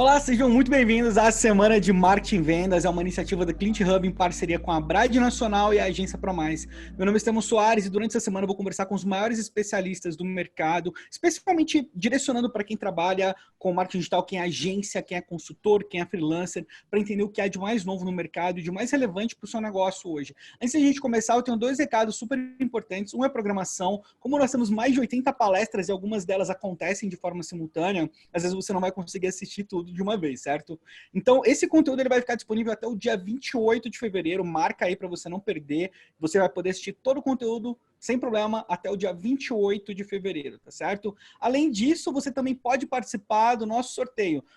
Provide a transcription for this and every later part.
Olá, sejam muito bem-vindos à Semana de Marketing e Vendas. É uma iniciativa da Clint Hub em parceria com a Bride Nacional e a Agência ProMais. Meu nome é Estevão Soares e durante essa semana eu vou conversar com os maiores especialistas do mercado, especificamente direcionando para quem trabalha com marketing digital, quem é agência, quem é consultor, quem é freelancer, para entender o que há de mais novo no mercado e de mais relevante para o seu negócio hoje. Antes de a gente começar, eu tenho dois recados super importantes. Um é programação. Como nós temos mais de 80 palestras e algumas delas acontecem de forma simultânea, às vezes você não vai conseguir assistir tudo de uma vez, certo? Então, esse conteúdo ele vai ficar disponível até o dia 28 de fevereiro. Marca aí para você não perder. Você vai poder assistir todo o conteúdo sem problema até o dia 28 de fevereiro, tá certo? Além disso, você também pode participar do nosso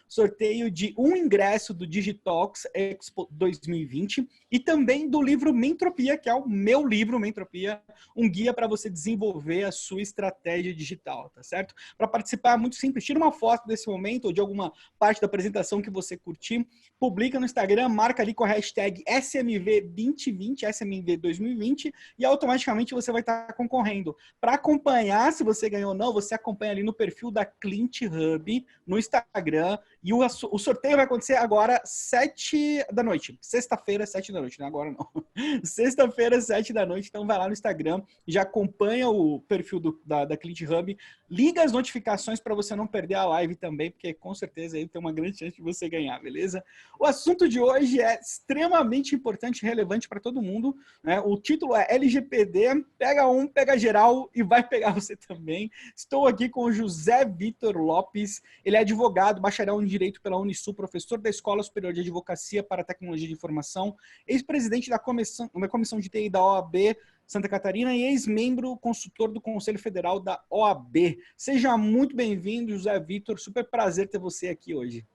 sorteio de um ingresso do Digitalks Expo 2020 e também do livro Mentropia, que é o meu livro Mentropia, um guia para você desenvolver a sua estratégia digital, tá certo? Para participar é muito simples, tira uma foto desse momento ou de alguma parte da apresentação que você curtir, publica no Instagram, marca ali com a hashtag SMV2020, SMV 2020 e automaticamente você vai estar concorrendo. Para acompanhar se você ganhou ou não, você acompanha ali no perfil da Clint Hub no Instagram e o sorteio vai acontecer agora 7 da noite. Sexta-feira, 7 da noite, não é agora não. Sexta-feira, 7 da noite, então vai lá no Instagram, já acompanha o perfil da Clint Hub, liga as notificações para você não perder a live também, porque com certeza aí tem uma grande chance de você ganhar, beleza? O assunto de hoje é extremamente importante e relevante para todo mundo, né? O título é LGPD, pega um, pega geral e vai pegar você também. Estou aqui com o José Vitor Lopes, ele é advogado, bacharel em Direito pela Unisul, professor da Escola Superior de Advocacia para a Tecnologia de Informação, ex-presidente da comissão de TI da OAB Santa Catarina e ex-membro consultor do Conselho Federal da OAB. Seja muito bem-vindo, José Vitor, super prazer ter você aqui hoje.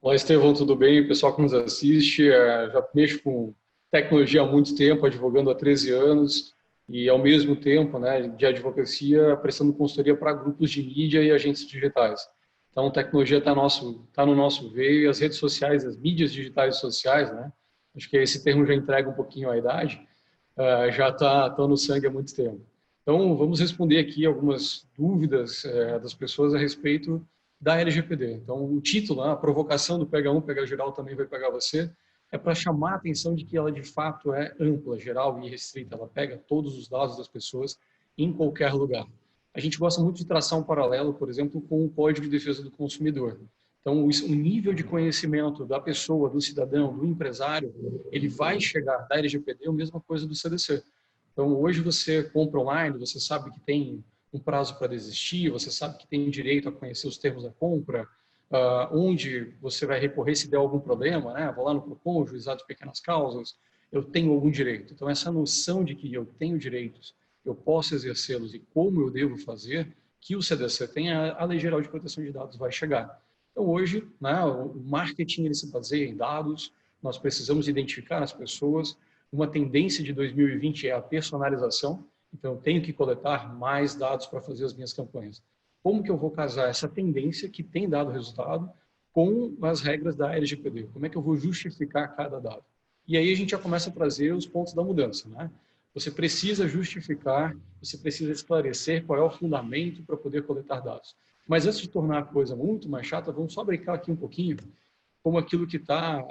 Olá, Estevão, tudo bem? Pessoal que nos assiste, já mexo com tecnologia há muito tempo, advogando há 13 anos e, ao mesmo tempo, né, de advocacia, prestando consultoria para grupos de mídia e agências digitais. Então, tecnologia está no nosso veio, as redes sociais, as mídias digitais e sociais, né? Acho que esse termo já entrega um pouquinho a idade, já estão no sangue há muito tempo. Então, vamos responder aqui algumas dúvidas das pessoas a respeito da LGPD. Então, o título, a provocação do pega um, pega geral também vai pegar você, é para chamar a atenção de que ela de fato é ampla, geral e restrita. Ela pega todos os dados das pessoas em qualquer lugar. A gente gosta muito de traçar um paralelo, por exemplo, com o Código de Defesa do Consumidor. Então, o nível de conhecimento da pessoa, do cidadão, do empresário, ele vai chegar da LGPD, a mesma coisa do CDC. Então, hoje você compra online, você sabe que tem um prazo para desistir, você sabe que tem direito a conhecer os termos da compra, onde você vai recorrer se der algum problema, né? Vou lá no Procon, juizado de pequenas causas, eu tenho algum direito. Então, essa noção de que eu tenho direitos, eu posso exercê-los e como eu devo fazer, que o CDC tem, a Lei Geral de Proteção de Dados vai chegar. Então, hoje, né, o marketing ele se baseia em dados, nós precisamos identificar as pessoas. Uma tendência de 2020 é a personalização, então eu tenho que coletar mais dados para fazer as minhas campanhas. Como que eu vou casar essa tendência que tem dado resultado com as regras da LGPD? Como é que eu vou justificar cada dado? E aí a gente já começa a trazer os pontos da mudança, né? Você precisa justificar, você precisa esclarecer qual é o fundamento para poder coletar dados. Mas antes de tornar a coisa muito mais chata, vamos só brincar aqui um pouquinho como aquilo que está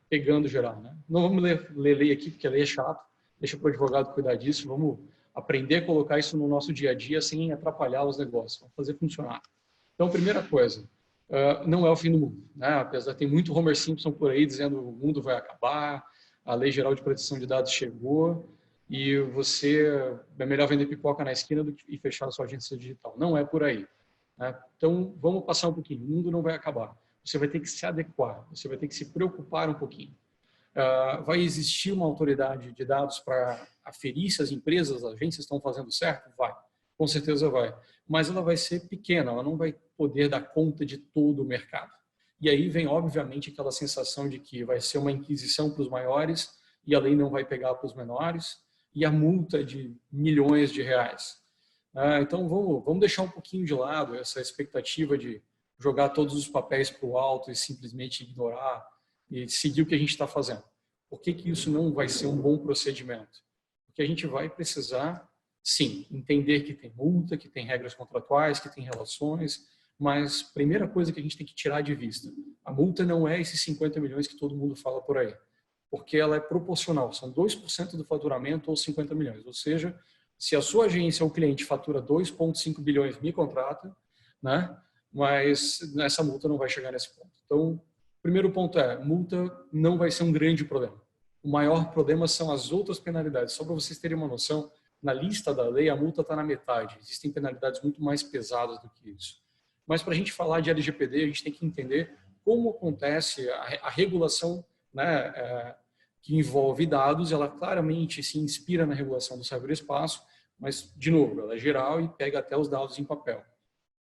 pegando geral, né? Não vamos ler lei aqui, porque a lei é chato, deixa para o advogado cuidar disso, vamos aprender a colocar isso no nosso dia a dia sem atrapalhar os negócios, vamos fazer funcionar. Então, primeira coisa, não é o fim do mundo, né? Apesar de ter muito Homer Simpson por aí dizendo que o mundo vai acabar, a Lei Geral de Proteção de Dados chegou e é melhor vender pipoca na esquina do que fechar a sua agência digital. Não é por aí, né? Então, vamos passar um pouquinho, o mundo não vai acabar. Você vai ter que se adequar, você vai ter que se preocupar um pouquinho. Vai existir uma autoridade de dados para aferir se as empresas, as agências estão fazendo certo? Vai, com certeza vai. Mas ela vai ser pequena, ela não vai poder dar conta de todo o mercado. E aí vem, obviamente, aquela sensação de que vai ser uma inquisição para os maiores e a lei não vai pegar para os menores e a multa de milhões de reais. Então, vamos deixar um pouquinho de lado essa expectativa de jogar todos os papéis para o alto e simplesmente ignorar e seguir o que a gente está fazendo. Por que isso não vai ser um bom procedimento? Porque a gente vai precisar, sim, entender que tem multa, que tem regras contratuais, que tem relações, Mas primeira coisa que a gente tem que tirar de vista, a multa não é esses 50 milhões que todo mundo fala por aí, porque ela é proporcional, são 2% do faturamento ou 50 milhões. Ou seja, se a sua agência ou cliente fatura 2,5 bilhões, me contrata, né? Mas essa multa não vai chegar nesse ponto. Então, o primeiro ponto é, multa não vai ser um grande problema. O maior problema são as outras penalidades. Só para vocês terem uma noção, na lista da lei, a multa está na metade. Existem penalidades muito mais pesadas do que isso. Mas para a gente falar de LGPD, a gente tem que entender como acontece a regulação, né, que envolve dados. Ela claramente se inspira na regulação do ciberespaço, mas, de novo, ela é geral e pega até os dados em papel.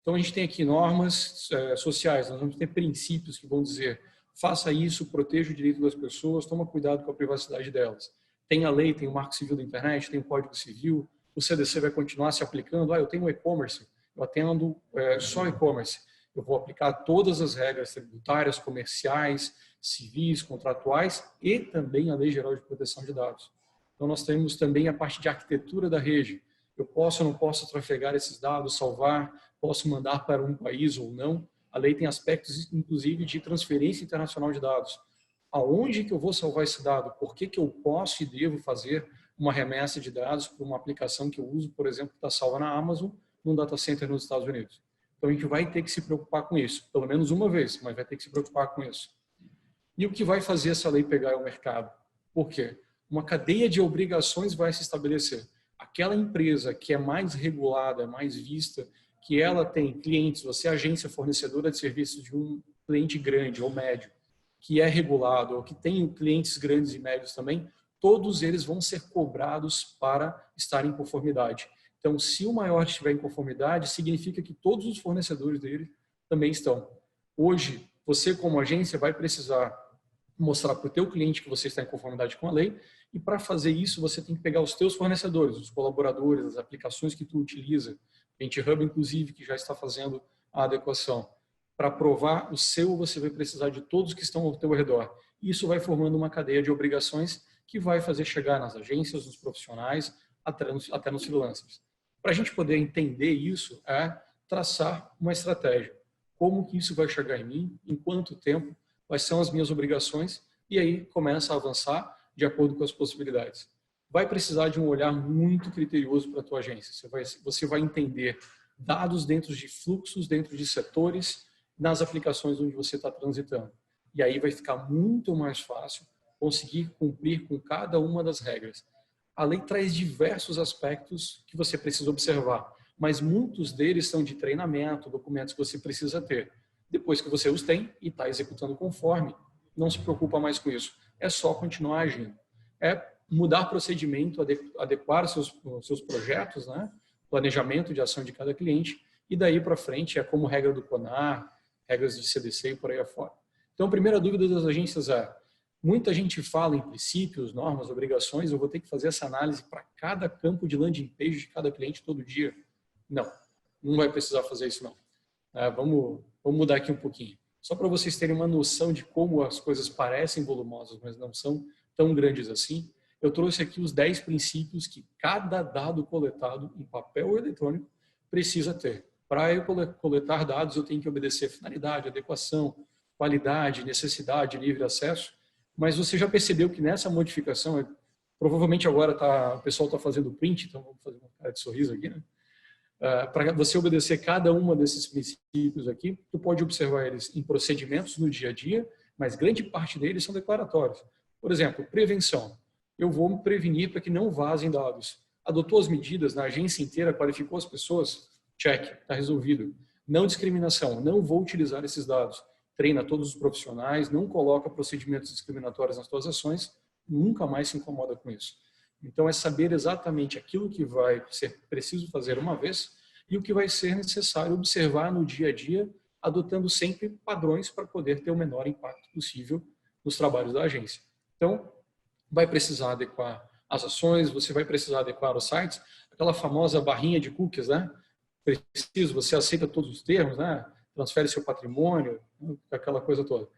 Então, a gente tem aqui normas sociais, nós vamos ter princípios que vão dizer faça isso, proteja o direito das pessoas, toma cuidado com a privacidade delas. Tem a lei, tem o Marco Civil da Internet, tem o Código Civil, o CDC vai continuar se aplicando. Eu tenho e-commerce, eu atendo só e-commerce. Eu vou aplicar todas as regras tributárias, comerciais, civis, contratuais e também a Lei Geral de Proteção de Dados. Então, nós temos também a parte de arquitetura da rede. Eu posso ou não posso trafegar esses dados, salvar, posso mandar para um país ou não. A lei tem aspectos, inclusive, de transferência internacional de dados. Aonde que eu vou salvar esse dado? Por que que eu posso e devo fazer uma remessa de dados para uma aplicação que eu uso, por exemplo, que está salva na Amazon, num data center nos Estados Unidos? Então, a gente vai ter que se preocupar com isso, pelo menos uma vez, mas vai ter que se preocupar com isso. E o que vai fazer essa lei pegar o mercado? Por quê? Uma cadeia de obrigações vai se estabelecer. Aquela empresa que é mais regulada, mais vista, que ela tem clientes, você é agência fornecedora de serviços de um cliente grande ou médio, que é regulado, ou que tem clientes grandes e médios também, todos eles vão ser cobrados para estar em conformidade. Então, se o maior estiver em conformidade, significa que todos os fornecedores dele também estão. Hoje, você como agência vai precisar mostrar para o teu cliente que você está em conformidade com a lei, e para fazer isso você tem que pegar os teus fornecedores, os colaboradores, as aplicações que tu utiliza, GitHub inclusive que já está fazendo a adequação. Para provar o seu, você vai precisar de todos que estão ao teu redor. Isso vai formando uma cadeia de obrigações que vai fazer chegar nas agências, nos profissionais, até nos freelancers. Para a gente poder entender isso, é traçar uma estratégia. Como que isso vai chegar em mim, em quanto tempo, quais são as minhas obrigações, e aí começa a avançar de acordo com as possibilidades. Vai precisar de um olhar muito criterioso para a tua agência. Você vai entender dados dentro de fluxos, dentro de setores, nas aplicações onde você está transitando. E aí vai ficar muito mais fácil conseguir cumprir com cada uma das regras. A lei traz diversos aspectos que você precisa observar, mas muitos deles são de treinamento, documentos que você precisa ter. Depois que você os tem e está executando conforme, não se preocupa mais com isso. É só continuar agindo. É mudar procedimento, adequar seus projetos, né? Planejamento de ação de cada cliente, e daí para frente é como regra do CONAR, regras de CDC e por aí afora. Então, a primeira dúvida das agências é, muita gente fala em princípios, normas, obrigações, eu vou ter que fazer essa análise para cada campo de landing page de cada cliente todo dia? Não, não vai precisar fazer isso não. Vamos mudar aqui um pouquinho. Só para vocês terem uma noção de como as coisas parecem volumosas, mas não são tão grandes assim, eu trouxe aqui os 10 princípios que cada dado coletado em papel ou eletrônico precisa ter. Para eu coletar dados, eu tenho que obedecer finalidade, adequação, qualidade, necessidade, livre acesso, mas você já percebeu que nessa modificação, provavelmente agora o pessoal está fazendo print, então vamos fazer uma cara de sorriso aqui, né? Para você obedecer cada uma desses princípios aqui, tu pode observar eles em procedimentos no dia a dia, mas grande parte deles são declaratórios. Por exemplo, prevenção. Eu vou me prevenir para que não vazem dados. Adotou as medidas na agência inteira, qualificou as pessoas? Check, está resolvido. Não discriminação, não vou utilizar esses dados. Treina todos os profissionais, não coloca procedimentos discriminatórios nas suas ações, nunca mais se incomoda com isso. Então, é saber exatamente aquilo que vai ser preciso fazer uma vez e o que vai ser necessário observar no dia a dia, adotando sempre padrões para poder ter o menor impacto possível nos trabalhos da agência. Então, vai precisar adequar as ações, você vai precisar adequar os sites, aquela famosa barrinha de cookies, né? Preciso, você aceita todos os termos, né? Transfere seu patrimônio, aquela coisa toda.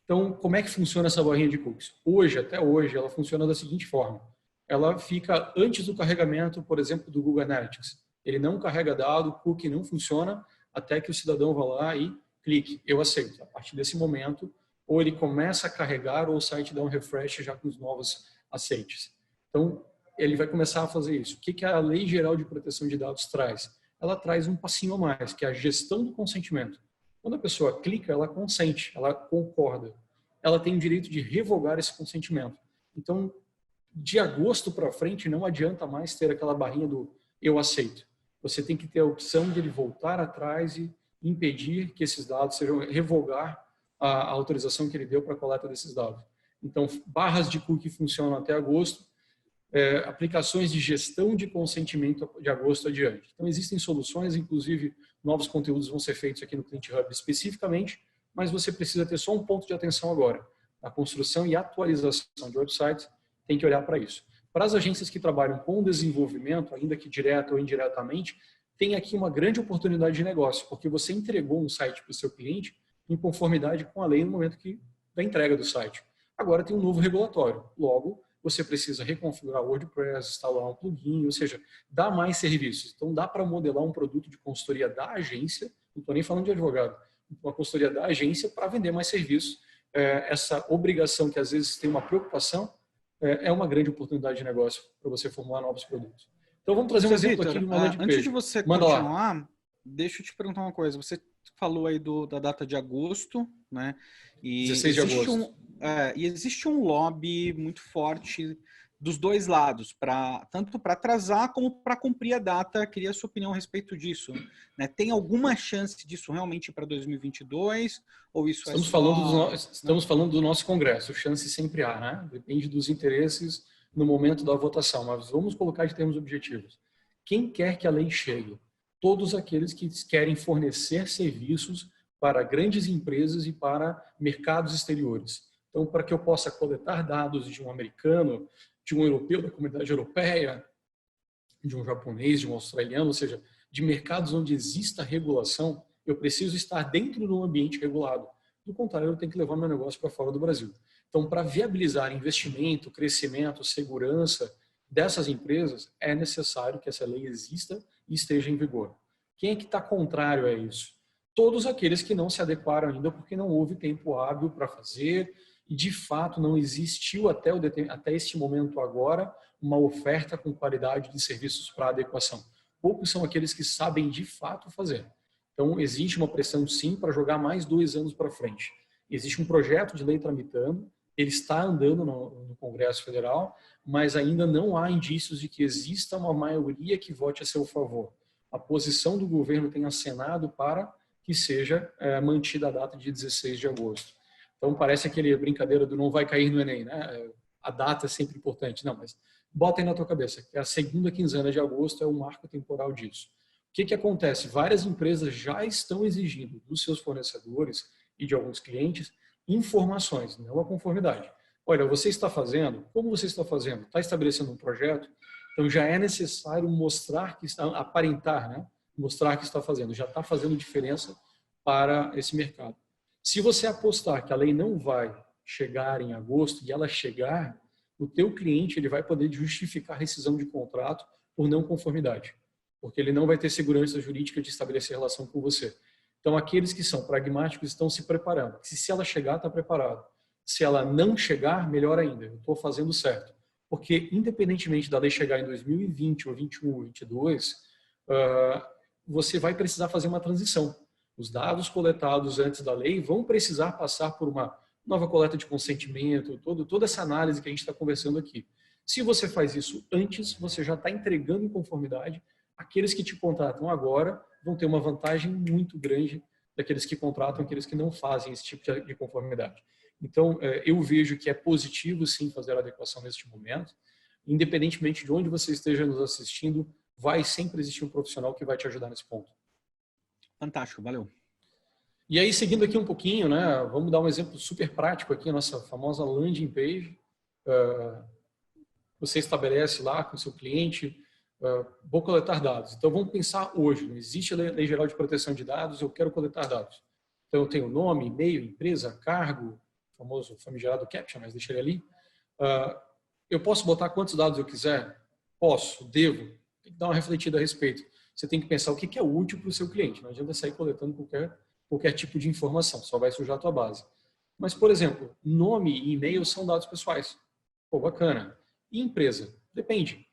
Então, como é que funciona essa barrinha de cookies? Até hoje, ela funciona da seguinte forma. Ela fica antes do carregamento, por exemplo, do Google Analytics. Ele não carrega dado, o cookie não funciona, até que o cidadão vá lá e clique, eu aceito. A partir desse momento, ou ele começa a carregar ou o site dá um refresh já com os novos aceites. Então, ele vai começar a fazer isso. O que a Lei Geral de Proteção de Dados traz? Ela traz um passinho a mais, que é a gestão do consentimento. Quando a pessoa clica, ela consente, ela concorda. Ela tem o direito de revogar esse consentimento. Então, de agosto para frente, não adianta mais ter aquela barrinha do eu aceito. Você tem que ter a opção de ele voltar atrás e impedir que esses dados sejam, revogar a autorização que ele deu para a coleta desses dados. Então, barras de cookie funcionam até agosto, aplicações de gestão de consentimento de agosto adiante. Então, existem soluções, inclusive novos conteúdos vão ser feitos aqui no Client Hub especificamente, mas você precisa ter só um ponto de atenção agora. A construção e atualização de websites tem que olhar para isso. Para as agências que trabalham com desenvolvimento, ainda que direto ou indiretamente, tem aqui uma grande oportunidade de negócio, porque você entregou um site para o seu cliente em conformidade com a lei no momento da entrega do site. Agora tem um novo regulatório. Logo, você precisa reconfigurar o WordPress, instalar um plugin, ou seja, dar mais serviços. Então, dá para modelar um produto de consultoria da agência, não estou nem falando de advogado, uma consultoria da agência para vender mais serviços. Essa obrigação que às vezes tem uma preocupação é uma grande oportunidade de negócio para você formular novos produtos. Então, vamos trazer um exemplo aqui de uma landing page. Antes de você continuar, deixa eu te perguntar uma coisa. Você falou aí da data de agosto, né? E 16 de agosto. E existe um lobby muito forte dos dois lados, tanto para atrasar como para cumprir a data. Queria a sua opinião a respeito disso. Né? Tem alguma chance disso realmente para 2022? Ou isso Estamos falando do nosso Congresso. Chance sempre há, né? Depende dos interesses no momento da votação. Mas vamos colocar de termos objetivos. Quem quer que a lei chegue? Todos aqueles que querem fornecer serviços para grandes empresas e para mercados exteriores. Então, para que eu possa coletar dados de um americano, de um europeu da comunidade europeia, de um japonês, de um australiano, ou seja, de mercados onde exista regulação, eu preciso estar dentro de um ambiente regulado. Do contrário, eu tenho que levar meu negócio para fora do Brasil. Então, para viabilizar investimento, crescimento, segurança dessas empresas, é necessário que essa lei exista e esteja em vigor. Quem é que está contrário a isso? Todos aqueles que não se adequaram ainda porque não houve tempo hábil para fazer e, de fato, não existiu até este momento agora uma oferta com qualidade de serviços para adequação. Poucos são aqueles que sabem, de fato, fazer. Então, existe uma pressão, sim, para jogar mais 2 anos para frente. Existe um projeto de lei tramitando, ele está andando no Congresso Federal, mas ainda não há indícios de que exista uma maioria que vote a seu favor. A posição do governo tem acenado para que seja mantida a data de 16 de agosto. Então, parece aquele brincadeira do não vai cair no Enem, né? A data é sempre importante. Não, mas bota aí na tua cabeça que a segunda quinzena de agosto é o marco temporal disso. O que acontece? Várias empresas já estão exigindo dos seus fornecedores e de alguns clientes informações, não a conformidade. Olha, você está fazendo? Como você está fazendo? Está estabelecendo um projeto? Então, já é necessário mostrar que está, aparentar, né? Mostrar que está fazendo, já está fazendo diferença para esse mercado. Se você apostar que a lei não vai chegar em agosto e ela chegar, o teu cliente ele vai poder justificar rescisão de contrato por não conformidade, porque ele não vai ter segurança jurídica de estabelecer relação com você. Então, aqueles que são pragmáticos estão se preparando. Se ela chegar, está preparado. Se ela não chegar, melhor ainda, eu estou fazendo certo. Porque, independentemente da lei chegar em 2020, ou 21, ou 22, você vai precisar fazer uma transição. Os dados coletados antes da lei vão precisar passar por uma nova coleta de consentimento, toda essa análise que a gente está conversando aqui. Se você faz isso antes, você já está entregando em conformidade. Aqueles que te contratam agora vão ter uma vantagem muito grande daqueles que contratam aqueles que não fazem esse tipo de conformidade. Então, eu vejo que é positivo, sim, fazer a adequação neste momento. Independentemente de onde você esteja nos assistindo, vai sempre existir um profissional que vai te ajudar nesse ponto. Fantástico, valeu. E aí, seguindo aqui um pouquinho, né, vamos dar um exemplo super prático aqui, a nossa famosa landing page. Você estabelece lá com o seu cliente, vou coletar dados. Então, vamos pensar hoje, não existe a Lei Geral de Proteção de Dados, eu quero coletar dados. Então, eu tenho nome, e-mail, empresa, cargo, famoso famigerado captcha, mas deixa ele ali. Eu posso botar quantos dados eu quiser? Posso, devo. Tem que dar uma refletida a respeito. você tem que pensar o que é útil para o seu cliente. Não adianta sair coletando qualquer tipo de informação, só vai sujar a tua base. Mas, por exemplo, nome e e-mail são dados pessoais. Pô, bacana. E empresa? Depende.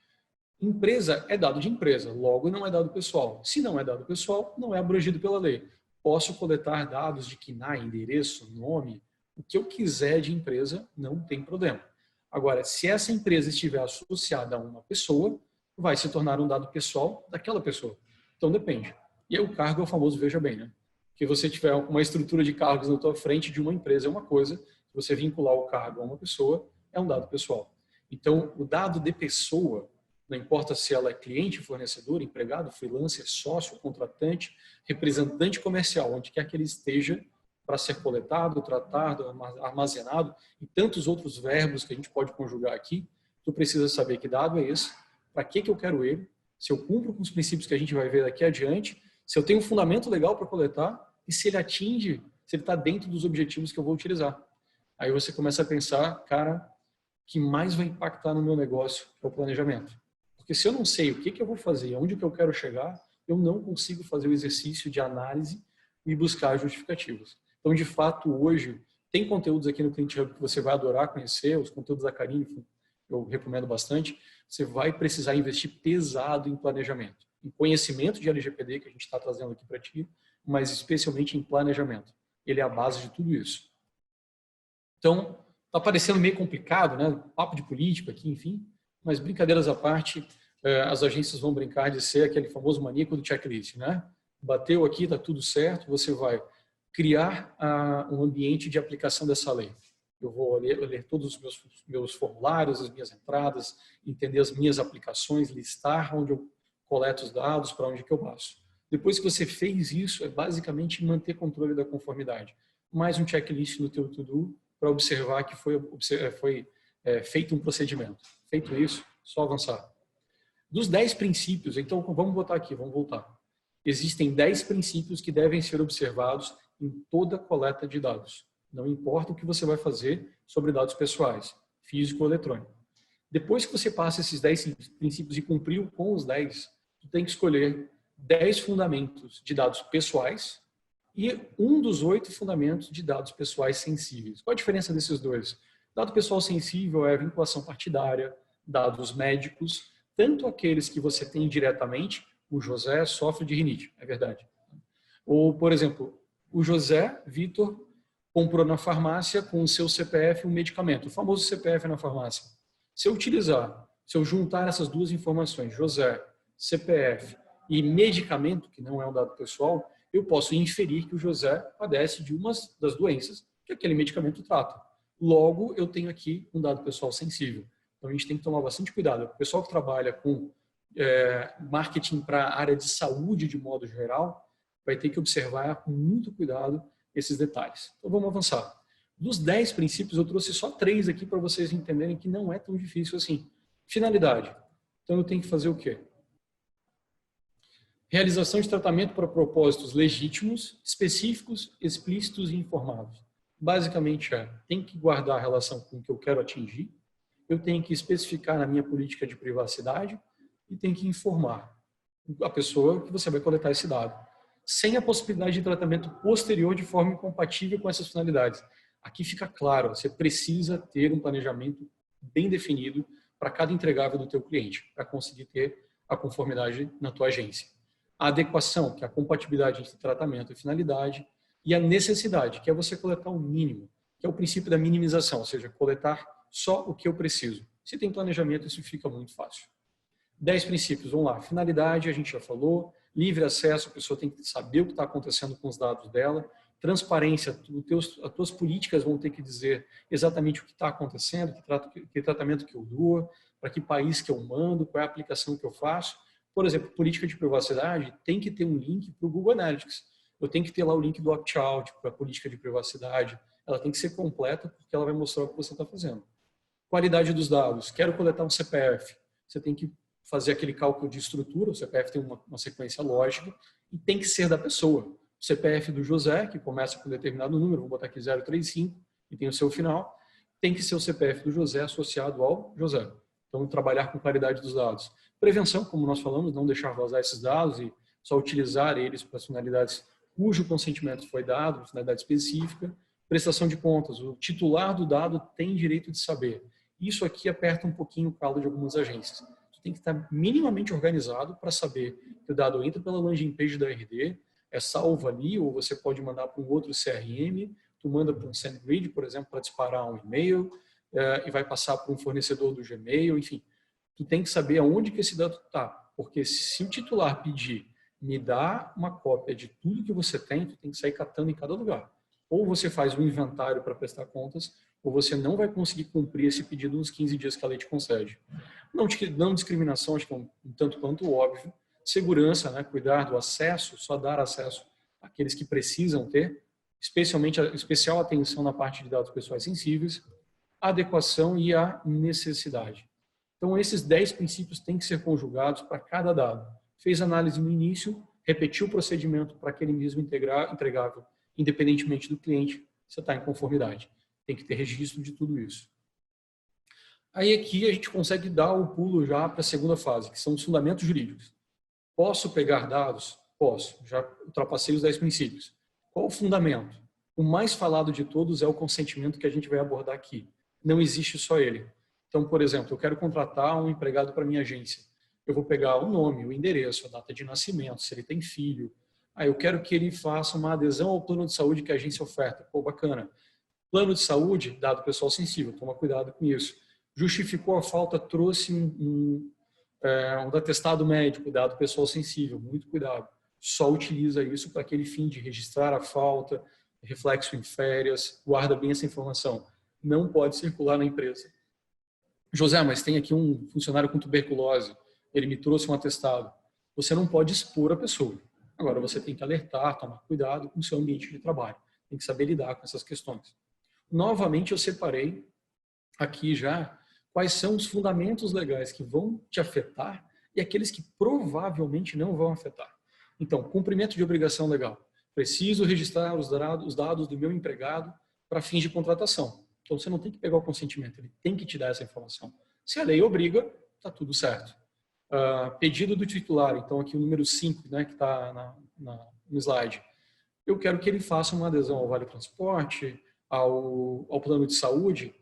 Empresa é dado de empresa, logo não é dado pessoal. Se não é dado pessoal, não é abrangido pela lei. Posso coletar dados de KNAI, endereço, nome, o que eu quiser de empresa, não tem problema. Agora, se essa empresa estiver associada a uma pessoa, vai se tornar um dado pessoal daquela pessoa. Então depende. E aí o cargo é o famoso veja bem, né? Que você tiver uma estrutura de cargos na tua frente de uma empresa é uma coisa, se você vincular o cargo a uma pessoa, é um dado pessoal. Então, o dado de pessoa, não importa se ela é cliente, fornecedor, empregado, freelancer, sócio, contratante, representante comercial, onde quer que ele esteja, para ser coletado, tratado, armazenado e tantos outros verbos que a gente pode conjugar aqui, tu precisa saber que dado é esse, para que eu quero ele, se eu cumpro com os princípios que a gente vai ver daqui adiante, se eu tenho um fundamento legal para coletar e se ele atinge, se ele está dentro dos objetivos que eu vou utilizar. Aí você começa a pensar, cara, o que mais vai impactar no meu negócio é o planejamento. Porque se eu não sei o que eu vou fazer, aonde que eu quero chegar, eu não consigo fazer o exercício de análise e buscar justificativas. Então, de fato, hoje, tem conteúdos aqui no Client Hub que você vai adorar conhecer, os conteúdos da Karine, eu recomendo bastante. Você vai precisar investir pesado em planejamento, em conhecimento de LGPD, que a gente está trazendo aqui para ti, mas especialmente em planejamento. Ele é a base de tudo isso. Então, está parecendo meio complicado, né? Papo de política aqui, enfim, mas brincadeiras à parte, as agências vão brincar de ser aquele famoso maníaco do checklist, né? Bateu aqui, está tudo certo, você vai criar um ambiente de aplicação dessa lei. Eu vou ler todos os meus formulários, as minhas entradas, entender as minhas aplicações, listar onde eu coleto os dados, para onde que eu passo. Depois que você fez isso, é basicamente manter controle da conformidade. Mais um checklist no teu to-do para observar que foi feito um procedimento. Feito isso, só avançar. Dos 10 princípios, então vamos botar aqui, vamos voltar. Existem 10 princípios que devem ser observados em toda coleta de dados. Não importa o que você vai fazer sobre dados pessoais, físico ou eletrônico. Depois que você passa esses 10 princípios e cumpriu com os 10, você tem que escolher 10 fundamentos de dados pessoais e um dos 8 fundamentos de dados pessoais sensíveis. Qual a diferença desses dois? Dado pessoal sensível é vinculação partidária, dados médicos, tanto aqueles que você tem diretamente, o José sofre de rinite, é verdade. Ou, por exemplo, o José Vitor comprou na farmácia com o seu CPF um medicamento, o famoso CPF na farmácia. Se eu juntar essas duas informações, José, CPF e medicamento, que não é um dado pessoal, eu posso inferir que o José padece de uma das doenças que aquele medicamento trata. Logo, eu tenho aqui um dado pessoal sensível. Então, a gente tem que tomar bastante cuidado. O pessoal que trabalha com marketing para a área de saúde, de modo geral, vai ter que observar com muito cuidado esses detalhes. Então, vamos avançar. Dos 10 princípios, eu trouxe só 3 aqui para vocês entenderem que não é tão difícil assim. Finalidade. Então, eu tenho que fazer o quê? Realização de tratamento para propósitos legítimos, específicos, explícitos e informados. Basicamente tem que guardar a relação com o que eu quero atingir, eu tenho que especificar na minha política de privacidade e tenho que informar a pessoa que você vai coletar esse dado, sem a possibilidade de tratamento posterior de forma incompatível com essas finalidades. Aqui fica claro, você precisa ter um planejamento bem definido para cada entregável do teu cliente, para conseguir ter a conformidade na tua agência. A adequação, que é a compatibilidade entre tratamento e finalidade, e a necessidade, que é você coletar o mínimo, que é o princípio da minimização, ou seja, coletar só o que eu preciso. Se tem planejamento, isso fica muito fácil. 10 princípios, vamos lá. Finalidade, a gente já falou. Livre acesso, a pessoa tem que saber o que está acontecendo com os dados dela. Transparência, as tuas políticas vão ter que dizer exatamente o que está acontecendo, que tratamento que eu dou, para que país que eu mando, qual é a aplicação que eu faço. Por exemplo, política de privacidade tem que ter um link para o Google Analytics. Eu tenho que ter lá o link do opt-out para a política de privacidade. Ela tem que ser completa porque ela vai mostrar o que você está fazendo. Qualidade dos dados. Quero coletar um CPF. Você tem que fazer aquele cálculo de estrutura. O CPF tem uma sequência lógica e tem que ser da pessoa. O CPF do José, que começa com um determinado número, vou botar aqui 035 e tem o seu final, tem que ser o CPF do José associado ao José. Então, trabalhar com claridade dos dados. Prevenção, como nós falamos, não deixar vazar esses dados e só utilizar eles para finalidades cujo consentimento foi dado, finalidade específica. Prestação de contas. O titular do dado tem direito de saber. Isso aqui aperta um pouquinho o calo de algumas agências. Você tem que estar minimamente organizado para saber que o dado entra pela landing page da RD, é salvo ali, ou você pode mandar para um outro CRM, tu manda para um SendGrid, por exemplo, para disparar um e-mail, e vai passar para um fornecedor do Gmail, enfim. Tu tem que saber aonde que esse dado está, porque se o titular pedir, me dá uma cópia de tudo que você tem, tu tem que sair catando em cada lugar. Ou você faz um inventário para prestar contas, ou você não vai conseguir cumprir esse pedido nos 15 dias que a lei te concede. Não discriminação, acho que é um tanto quanto óbvio. Segurança, né? Cuidar do acesso, só dar acesso àqueles que precisam ter, especial atenção na parte de dados pessoais sensíveis, a adequação e a necessidade. Então, esses 10 princípios têm que ser conjugados para cada dado. Fez análise no início, repetiu o procedimento para aquele mesmo entregável, independentemente do cliente, você está em conformidade. Tem que ter registro de tudo isso. Aí aqui a gente consegue dar o pulo já para a segunda fase, que são os fundamentos jurídicos. Posso pegar dados? Posso. Já ultrapassei os 10 princípios. Qual o fundamento? O mais falado de todos é o consentimento que a gente vai abordar aqui. Não existe só ele. Então, por exemplo, eu quero contratar um empregado para minha agência. Eu vou pegar o nome, o endereço, a data de nascimento, se ele tem filho. Eu quero que ele faça uma adesão ao plano de saúde que a agência oferta. Pô, bacana. Plano de saúde, dado pessoal sensível, toma cuidado com isso. Justificou a falta, trouxe um atestado médico, dado pessoal sensível, muito cuidado. Só utiliza isso para aquele fim de registrar a falta, reflexo em férias, guarda bem essa informação. Não pode circular na empresa. José, mas tem aqui um funcionário com tuberculose, ele me trouxe um atestado. Você não pode expor a pessoa. Agora você tem que alertar, tomar cuidado com o seu ambiente de trabalho. Tem que saber lidar com essas questões. Novamente eu separei aqui já quais são os fundamentos legais que vão te afetar e aqueles que provavelmente não vão afetar. Então, cumprimento de obrigação legal. Preciso registrar os dados do meu empregado para fins de contratação. Então, você não tem que pegar o consentimento, ele tem que te dar essa informação. Se a lei obriga, está tudo certo. Pedido do titular, então aqui o número 5, né, que está no slide. Eu quero que ele faça uma adesão ao Vale Transporte, ao plano de saúde.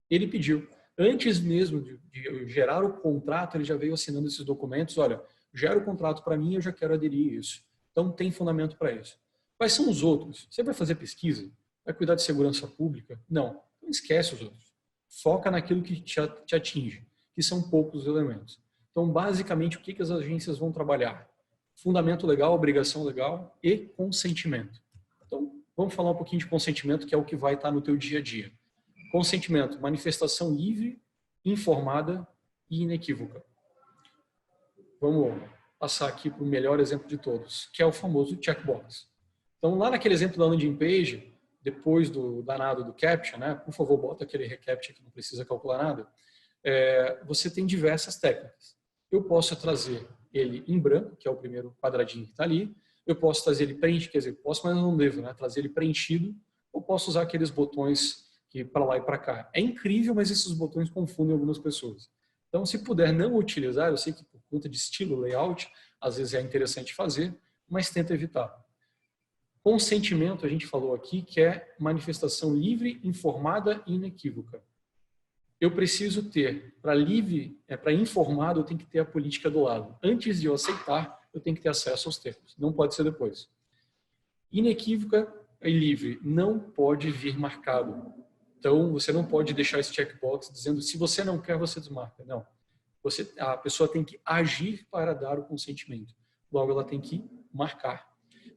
Ele pediu. Antes mesmo de gerar o contrato, ele já veio assinando esses documentos. Olha, gera o contrato para mim, eu já quero aderir a isso. Então, tem fundamento para isso. Quais são os outros? Você vai fazer pesquisa? Vai cuidar de segurança pública? Não. Então, esquece os outros. Foca naquilo que te atinge, que são poucos elementos. Então, basicamente, o que as agências vão trabalhar? Fundamento legal, obrigação legal e consentimento. Então, vamos falar um pouquinho de consentimento, que é o que vai estar no teu dia a dia. Consentimento, manifestação livre, informada e inequívoca. Vamos passar aqui para o melhor exemplo de todos, que é o famoso checkbox. Então, lá naquele exemplo da landing page, depois do danado do CAPTCHA, né? Por favor, bota aquele reCAPTCHA que não precisa calcular nada. Você tem diversas técnicas. Eu posso trazer ele em branco, que é o primeiro quadradinho que está ali. Eu posso trazer ele preenchido, quer dizer, posso, mas não devo, né? Trazer ele preenchido. Ou posso usar aqueles botões que para lá e para cá. É incrível, mas esses botões confundem algumas pessoas. Então, se puder não utilizar, eu sei que por conta de estilo, layout, às vezes é interessante fazer, mas tenta evitar. Consentimento, a gente falou aqui, que é manifestação livre, informada e inequívoca. Eu preciso ter, para informado, eu tenho que ter a política do lado. Antes de eu aceitar, eu tenho que ter acesso aos termos. Não pode ser depois. Inequívoca e livre, não pode vir marcado. Então, você não pode deixar esse checkbox dizendo, se você não quer, você desmarca. Não. A pessoa tem que agir para dar o consentimento. Logo, ela tem que marcar.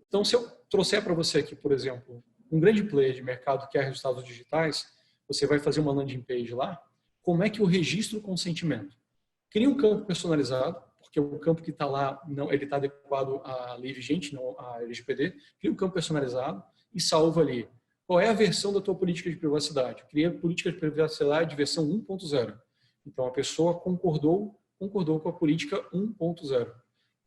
Então, se eu trouxer para você aqui, por exemplo, um grande player de mercado que é resultados digitais, você vai fazer uma landing page lá, como é que eu registro o consentimento? Cria um campo personalizado, porque o campo que está lá, ele está adequado à lei vigente, não à LGPD. Cria um campo personalizado e salva ali. Qual é a versão da tua política de privacidade? Cria a política de privacidade versão 1.0. Então, a pessoa concordou com a política 1.0.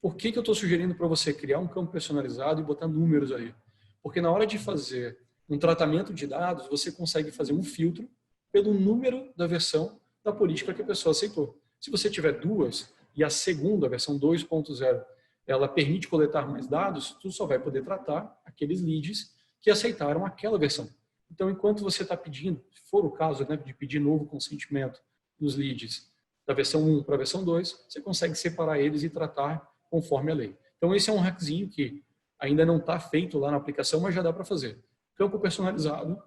Por que eu estou sugerindo para você criar um campo personalizado e botar números aí? Porque na hora de fazer um tratamento de dados, você consegue fazer um filtro pelo número da versão da política que a pessoa aceitou. Se você tiver duas e a segunda, a versão 2.0, ela permite coletar mais dados, tu só vai poder tratar aqueles leads que aceitaram aquela versão. Então, enquanto você está pedindo, se for o caso, né, de pedir novo consentimento dos leads da versão 1 para a versão 2, você consegue separar eles e tratar conforme a lei. Então, esse é um hackzinho que ainda não está feito lá na aplicação, mas já dá para fazer. Campo personalizado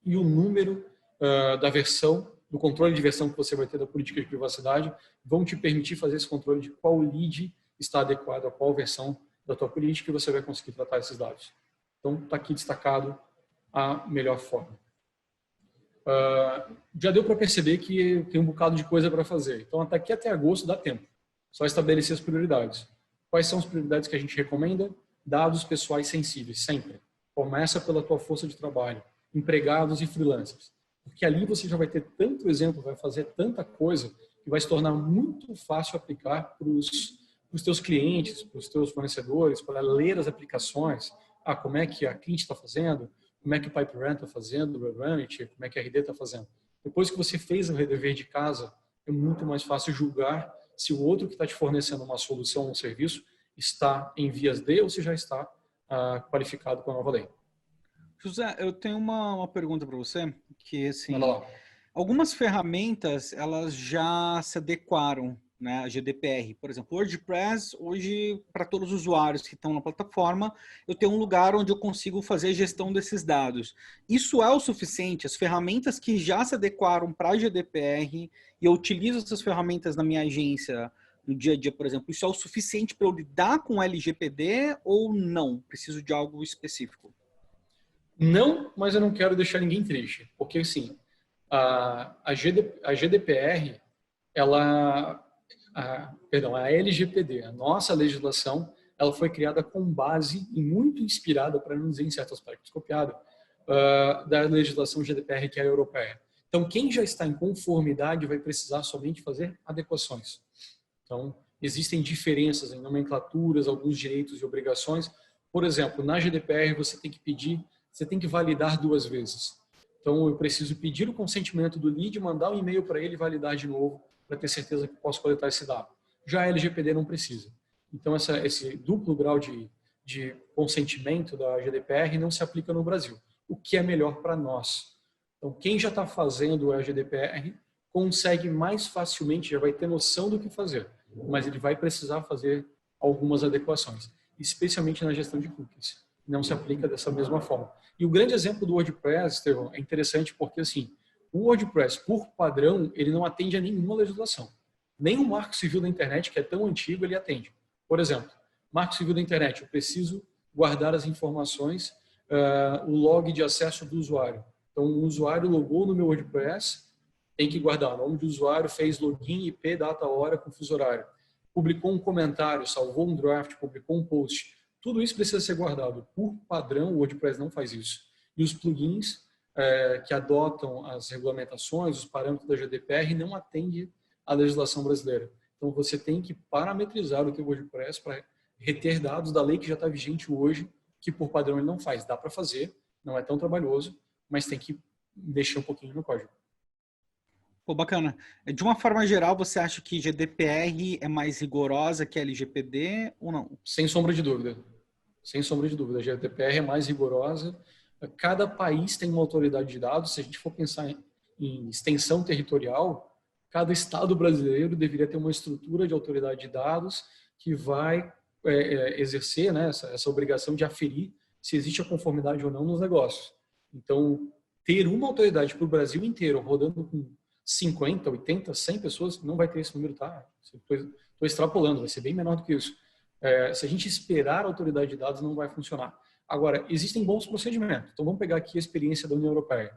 e o número da versão, do controle de versão que você vai ter da política de privacidade, vão te permitir fazer esse controle de qual lead está adequado a qual versão da tua política e você vai conseguir tratar esses dados. Então, está aqui destacado a melhor forma. Já deu para perceber que tem um bocado de coisa para fazer. Então, até agosto dá tempo. Só estabelecer as prioridades. Quais são as prioridades que a gente recomenda? Dados pessoais sensíveis, sempre. Começa pela tua força de trabalho, empregados e freelancers. Porque ali você já vai ter tanto exemplo, vai fazer tanta coisa, que vai se tornar muito fácil aplicar para os teus clientes, para os teus fornecedores, para ler as aplicações. Como é que a Clint está fazendo? Como é que o PipeRun está fazendo? O Runit? Como é que a RD está fazendo? Depois que você fez o dever de casa, é muito mais fácil julgar se o outro que está te fornecendo uma solução ou um serviço está em vias de ou se já está qualificado com a nova lei. José, eu tenho uma pergunta para você, que assim, Manda lá. algumas ferramentas elas já se adequaram, né, a GDPR. Por exemplo, o WordPress, hoje, para todos os usuários que estão na plataforma, eu tenho um lugar onde eu consigo fazer a gestão desses dados. Isso é o suficiente? As ferramentas que já se adequaram para a GDPR, e eu utilizo essas ferramentas na minha agência no dia a dia, por exemplo, isso é o suficiente para eu lidar com o LGPD ou não? Preciso de algo específico? Não, mas eu não quero deixar ninguém triste, porque assim, a GDPR, a LGPD, a nossa legislação, ela foi criada com base e muito inspirada, para não dizer em certos aspectos copiada, da legislação GDPR, que é a europeia. Então, quem já está em conformidade vai precisar somente fazer adequações. Então, existem diferenças em nomenclaturas, alguns direitos e obrigações. Por exemplo, na GDPR você tem que validar 2 vezes. Então, eu preciso pedir o consentimento do lead, mandar um e-mail para ele e validar de novo, para ter certeza que posso coletar esse dado. Já a LGPD não precisa. Então, esse duplo grau de consentimento da GDPR não se aplica no Brasil, o que é melhor para nós. Então, quem já está fazendo a GDPR consegue mais facilmente, já vai ter noção do que fazer, mas ele vai precisar fazer algumas adequações, especialmente na gestão de cookies. Não se aplica dessa mesma forma. E o grande exemplo do WordPress, Estevão, é interessante porque, assim, o WordPress, por padrão, ele não atende a nenhuma legislação. Nem o Marco Civil da Internet, que é tão antigo, ele atende. Por exemplo, Marco Civil da Internet, eu preciso guardar as informações, o log de acesso do usuário. Então, o usuário logou no meu WordPress, tem que guardar o nome do usuário, fez login, IP, data, hora, com fuso horário. Publicou um comentário, salvou um draft, publicou um post. Tudo isso precisa ser guardado. Por padrão, o WordPress não faz isso. E os plugins que adotam as regulamentações, os parâmetros da GDPR, não atendem à legislação brasileira. Então, você tem que parametrizar o teu WordPress para reter dados da lei que já está vigente hoje, que por padrão ele não faz. Dá para fazer, não é tão trabalhoso, mas tem que mexer um pouquinho no código. Pô, bacana. De uma forma geral, você acha que GDPR é mais rigorosa que a LGPD ou não? Sem sombra de dúvida. Sem sombra de dúvida. A GDPR é mais rigorosa. Cada país tem uma autoridade de dados. Se a gente for pensar em extensão territorial, cada estado brasileiro deveria ter uma estrutura de autoridade de dados que vai exercer, né, essa obrigação de aferir se existe a conformidade ou não nos negócios. Então, ter uma autoridade para o Brasil inteiro rodando com 50, 80, 100 pessoas, não vai ter esse número, tá? Estou extrapolando, vai ser bem menor do que isso. Se a gente esperar a autoridade de dados, não vai funcionar. Agora, existem bons procedimentos. Então, vamos pegar aqui a experiência da União Europeia.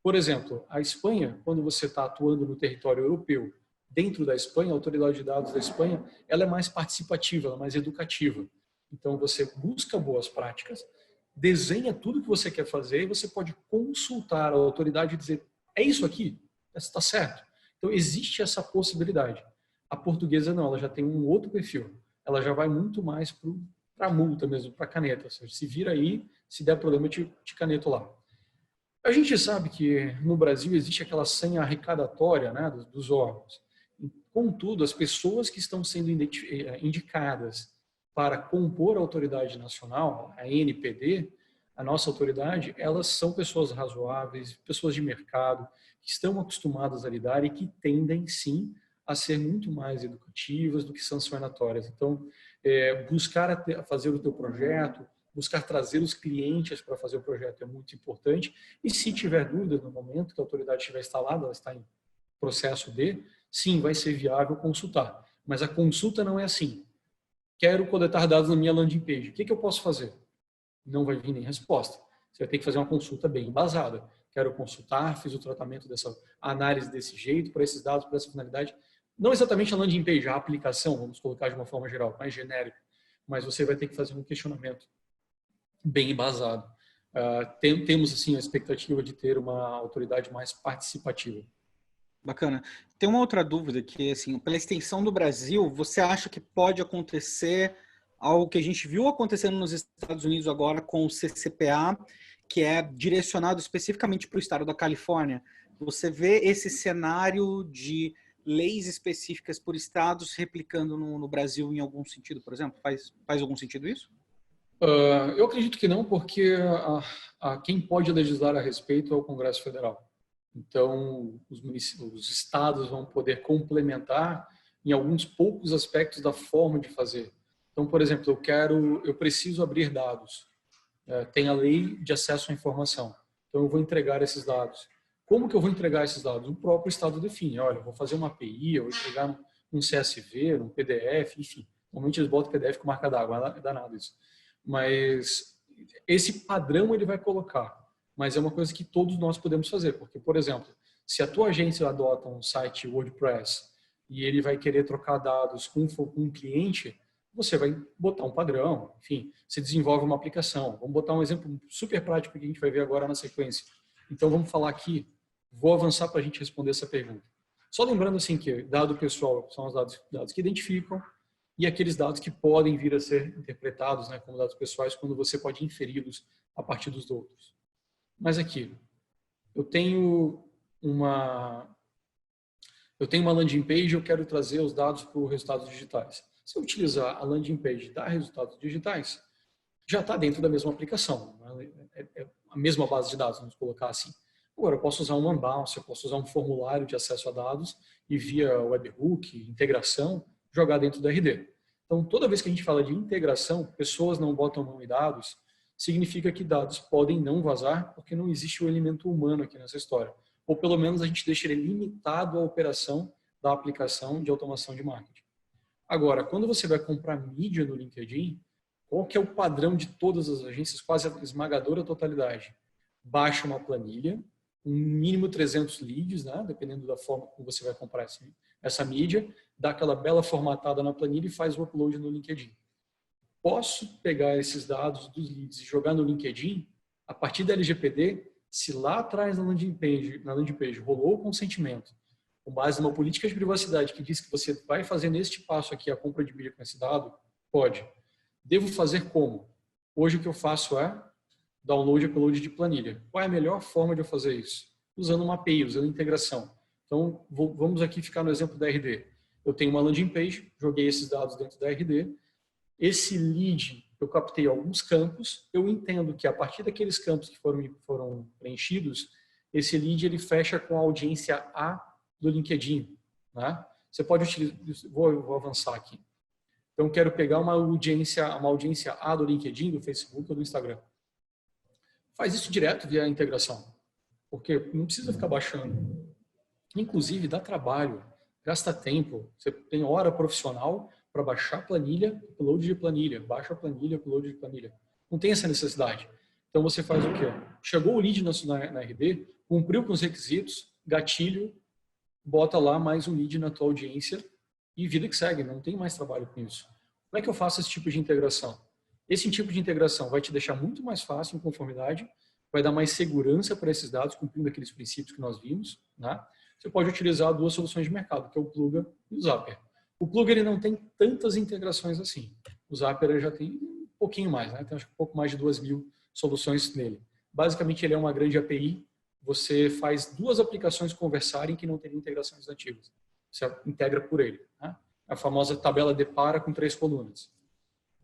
Por exemplo, a Espanha, quando você está atuando no território europeu, dentro da Espanha, a autoridade de dados da Espanha, ela é mais participativa, ela é mais educativa. Então, você busca boas práticas, desenha tudo que você quer fazer e você pode consultar a autoridade e dizer, é isso aqui? Está certo? Então, existe essa possibilidade. A portuguesa não, ela já tem um outro perfil. Ela já vai muito mais para a multa mesmo, para a caneta. Ou seja, se vira aí, se der problema, eu te caneto lá. A gente sabe que no Brasil existe aquela senha arrecadatória, né, dos órgãos. Contudo, as pessoas que estão sendo indicadas para compor a autoridade nacional, a ANPD, a nossa autoridade, elas são pessoas razoáveis, pessoas de mercado, que estão acostumadas a lidar e que tendem, sim, a ser muito mais educativas do que sancionatórias. Então, buscar fazer o teu projeto, buscar trazer os clientes para fazer o projeto é muito importante. E se tiver dúvida no momento que a autoridade estiver instalada, ela está em processo sim, vai ser viável consultar. Mas a consulta não é assim. Quero coletar dados na minha landing page. O que eu posso fazer? Não vai vir nem resposta. Você vai ter que fazer uma consulta bem embasada. Quero consultar, fiz o tratamento dessa análise desse jeito, para esses dados, para essa finalidade. Não exatamente a landing page, a aplicação, vamos colocar de uma forma geral, mais genérica. Mas você vai ter que fazer um questionamento bem embasado. Temos, assim, a expectativa de ter uma autoridade mais participativa. Bacana. Tem uma outra dúvida que, assim, pela extensão do Brasil, você acha que pode acontecer algo que a gente viu acontecendo nos Estados Unidos agora com o CCPA, que é direcionado especificamente para o estado da Califórnia? Você vê esse cenário de leis específicas por estados replicando no Brasil em algum sentido, por exemplo? Faz algum sentido isso? Eu acredito que não, porque quem pode legislar a respeito é o Congresso Federal. Então, os estados vão poder complementar em alguns poucos aspectos da forma de fazer. Então, por exemplo, eu preciso abrir dados. Tem a lei de acesso à informação. Então, eu vou entregar esses dados. Como que eu vou entregar esses dados? O próprio estado define. Olha, eu vou fazer uma API, eu vou entregar num CSV, num PDF, enfim. Normalmente eles botam PDF com marca d'água, não é danado isso. Mas esse padrão ele vai colocar. Mas é uma coisa que todos nós podemos fazer, porque, por exemplo, se a tua agência adota um site WordPress e ele vai querer trocar dados com um cliente, você vai botar um padrão, enfim, você desenvolve uma aplicação. Vamos botar um exemplo super prático que a gente vai ver agora na sequência. Então, vamos falar aqui, vou avançar para a gente responder essa pergunta. Só lembrando assim que dado pessoal são os dados que identificam e aqueles dados que podem vir a ser interpretados, né, como dados pessoais quando você pode inferi-los a partir dos outros. Mas aqui, eu tenho uma landing page, eu quero trazer os dados para os resultados digitais. Se eu utilizar a landing page da resultados digitais, já está dentro da mesma aplicação. É a mesma base de dados, vamos colocar assim. Agora, eu posso usar um Unbounce, eu posso usar um formulário de acesso a dados e via webhook, integração, jogar dentro do RD. Então, toda vez que a gente fala de integração, pessoas não botam mão em dados, significa que dados podem não vazar porque não existe o elemento humano aqui nessa história. Ou pelo menos a gente deixa ele limitado à operação da aplicação de automação de marketing. Agora, quando você vai comprar mídia no LinkedIn, qual que é o padrão de todas as agências, quase a esmagadora totalidade? Baixa uma planilha, um mínimo 300 leads, né? Dependendo da forma como você vai comprar essa mídia, dá aquela bela formatada na planilha e faz o upload no LinkedIn. Posso pegar esses dados dos leads e jogar no LinkedIn, a partir da LGPD, se lá atrás na landing page rolou o consentimento, com base numa política de privacidade que diz que você vai fazer neste passo aqui a compra de mídia com esse dado, pode. Devo fazer como? Hoje o que eu faço é download e upload de planilha. Qual é a melhor forma de eu fazer isso? Usando uma API, usando integração. Então, vamos aqui ficar no exemplo da RD. Eu tenho uma landing page, joguei esses dados dentro da RD. Esse lead, eu captei alguns campos. Eu entendo que a partir daqueles campos que foram preenchidos, esse lead ele fecha com a audiência A do LinkedIn. Né? Você pode utilizar... Vou avançar aqui. Então, quero pegar uma audiência A do LinkedIn, do Facebook ou do Instagram. Faz isso direto via integração, porque não precisa ficar baixando. Inclusive, dá trabalho, gasta tempo. Você tem hora profissional para baixar planilha, upload de planilha, baixa planilha, upload de planilha. Não tem essa necessidade. Então, você faz o quê? Chegou o lead na RD, cumpriu com os requisitos, gatilho, bota lá mais um lead na tua audiência e vida que segue, não tem mais trabalho com isso. Como é que eu faço esse tipo de integração? Esse tipo de integração vai te deixar muito mais fácil em conformidade, vai dar mais segurança para esses dados, cumprindo aqueles princípios que nós vimos. Né? Você pode utilizar duas soluções de mercado, que é o Plugger e o Zapier. O Plugger ele não tem tantas integrações assim. O Zapier já tem um pouquinho mais, né? Tem acho que um pouco mais de 2.000 soluções nele. Basicamente, ele é uma grande API. Você faz duas aplicações conversarem que não teriam integrações nativas. você integra por ele. Né? A famosa tabela depara com 3 colunas.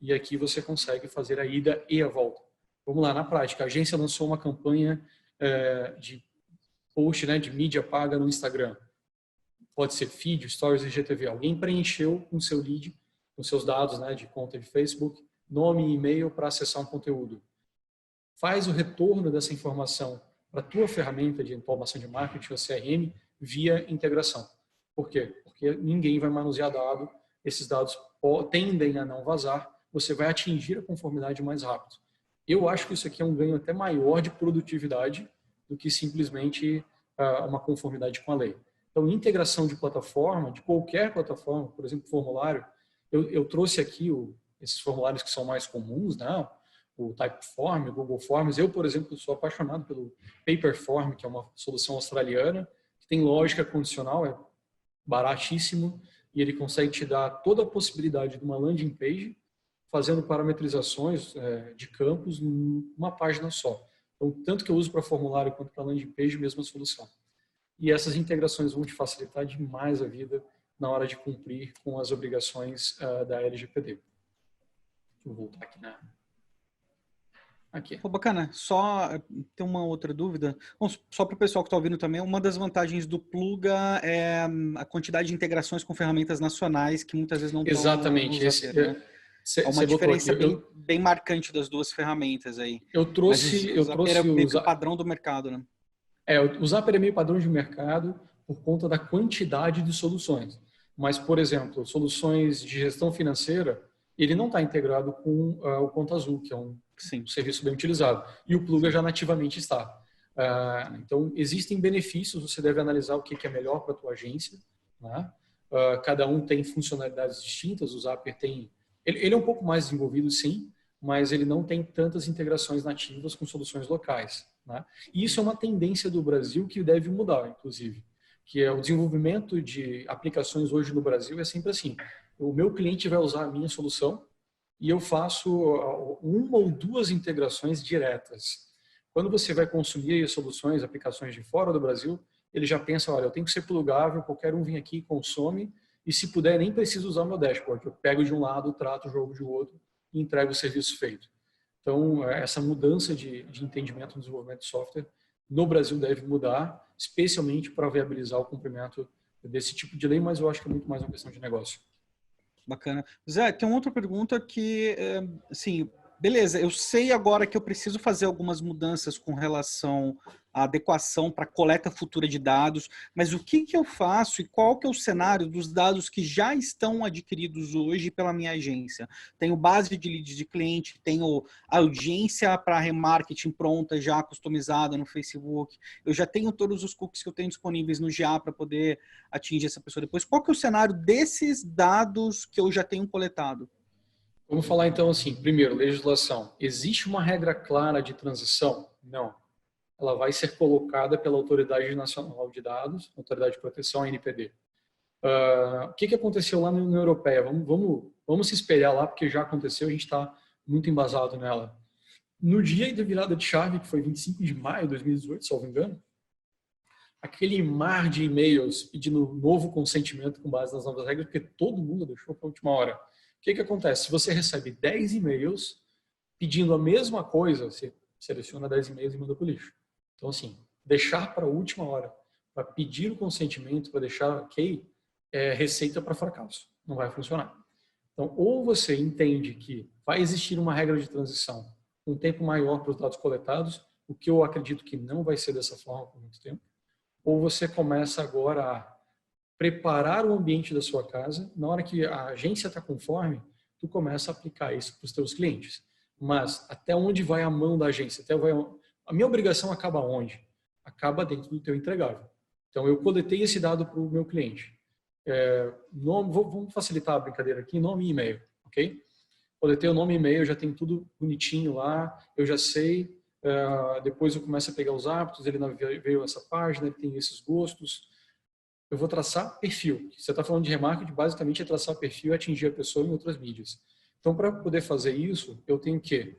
E aqui você consegue fazer a ida e a volta. Vamos lá, na prática, a agência lançou uma campanha de post, né, de mídia paga no Instagram. Pode ser feed, stories e IGTV. Alguém preencheu com seu lead, com seus dados, né, de conta de Facebook, nome e e-mail para acessar um conteúdo. Faz o retorno dessa informação para a tua ferramenta de automação de marketing, o CRM, via integração. Por quê? Porque ninguém vai manusear dado, esses dados tendem a não vazar, você vai atingir a conformidade mais rápido. Eu acho que isso aqui é um ganho até maior de produtividade do que simplesmente uma conformidade com a lei. Então, integração de plataforma, de qualquer plataforma, por exemplo, formulário, eu trouxe aqui esses formulários que são mais comuns, né? O Typeform, o Google Forms. Eu, por exemplo, sou apaixonado pelo Paperform, que é uma solução australiana, que tem lógica condicional, é baratíssimo, e ele consegue te dar toda a possibilidade de uma landing page, fazendo parametrizações de campos numa página só. Então, tanto que eu uso para formulário quanto para landing page, mesma solução. E essas integrações vão te facilitar demais a vida na hora de cumprir com as obrigações da LGPD. Deixa eu voltar aqui, né? Aqui. Pô, bacana. Só tem uma outra dúvida. Bom, só para o pessoal que está ouvindo também, uma das vantagens do Pluga é a quantidade de integrações com ferramentas nacionais que muitas vezes não estão. Exatamente. É uma diferença bem marcante das duas ferramentas aí. Eu trouxe o padrão do mercado, né? O Zapier é meio padrão de mercado por conta da quantidade de soluções. Mas, por exemplo, soluções de gestão financeira, ele não está integrado com o Conta Azul, que é um serviço bem utilizado. E o Pluga já nativamente está. Então, existem benefícios, você deve analisar o que é melhor para a tua agência. Né? Cada um tem funcionalidades distintas, o Zapier tem... Ele é um pouco mais desenvolvido, sim, mas ele não tem tantas integrações nativas com soluções locais. Né? E isso é uma tendência do Brasil que deve mudar, inclusive, que é o desenvolvimento de aplicações hoje no Brasil é sempre assim. O meu cliente vai usar a minha solução e eu faço uma ou duas integrações diretas. Quando você vai consumir soluções, aplicações de fora do Brasil, ele já pensa, olha, eu tenho que ser plugável, qualquer um vem aqui e consome, e se puder, nem preciso usar o meu dashboard. Eu pego de um lado, trato o jogo de outro e entrego o serviço feito. Então, essa mudança de entendimento no desenvolvimento de software no Brasil deve mudar, especialmente para viabilizar o cumprimento desse tipo de lei, mas eu acho que é muito mais uma questão de negócio. Bacana. Zé, tem uma outra pergunta que, assim, beleza, eu sei agora que eu preciso fazer algumas mudanças com relação à adequação para coleta futura de dados, mas o que eu faço e qual que é o cenário dos dados que já estão adquiridos hoje pela minha agência? Tenho base de leads de cliente, tenho audiência para remarketing pronta, já customizada no Facebook, eu já tenho todos os cookies que eu tenho disponíveis no GA para poder atingir essa pessoa depois. Qual que é o cenário desses dados que eu já tenho coletado? Vamos falar então assim, primeiro, legislação. Existe uma regra clara de transição? Não. Ela vai ser colocada pela Autoridade Nacional de Dados, Autoridade de Proteção, ANPD. O que aconteceu lá na União Europeia? Vamos se espelhar lá, porque já aconteceu, a gente está muito embasado nela. No dia da virada de chave, que foi 25 de maio de 2018, salvo engano, aquele mar de e-mails pedindo novo consentimento com base nas novas regras, porque todo mundo deixou para a última hora. O que acontece? Se você recebe 10 e-mails pedindo a mesma coisa, você seleciona 10 e-mails e manda para o lixo. Então, assim, deixar para a última hora, para pedir o consentimento, para deixar ok, é receita para fracasso. Não vai funcionar. Então, ou você entende que vai existir uma regra de transição, um tempo maior para os dados coletados, o que eu acredito que não vai ser dessa forma por muito tempo, ou você começa agora a preparar o ambiente da sua casa, na hora que a agência está conforme, tu começa a aplicar isso para os teus clientes. Mas até onde vai a mão da agência? A minha obrigação acaba onde? Acaba dentro do teu entregável. Então, eu coletei esse dado para o meu cliente. Vamos facilitar a brincadeira aqui, nome e e-mail, ok? Coletei o nome e e-mail, já tem tudo bonitinho lá, eu já sei, depois eu começo a pegar os hábitos, ele veio essa página, ele tem esses gostos. Eu vou traçar perfil. Você está falando de remarketing, basicamente é traçar perfil e atingir a pessoa em outras mídias. Então, para poder fazer isso, eu tenho que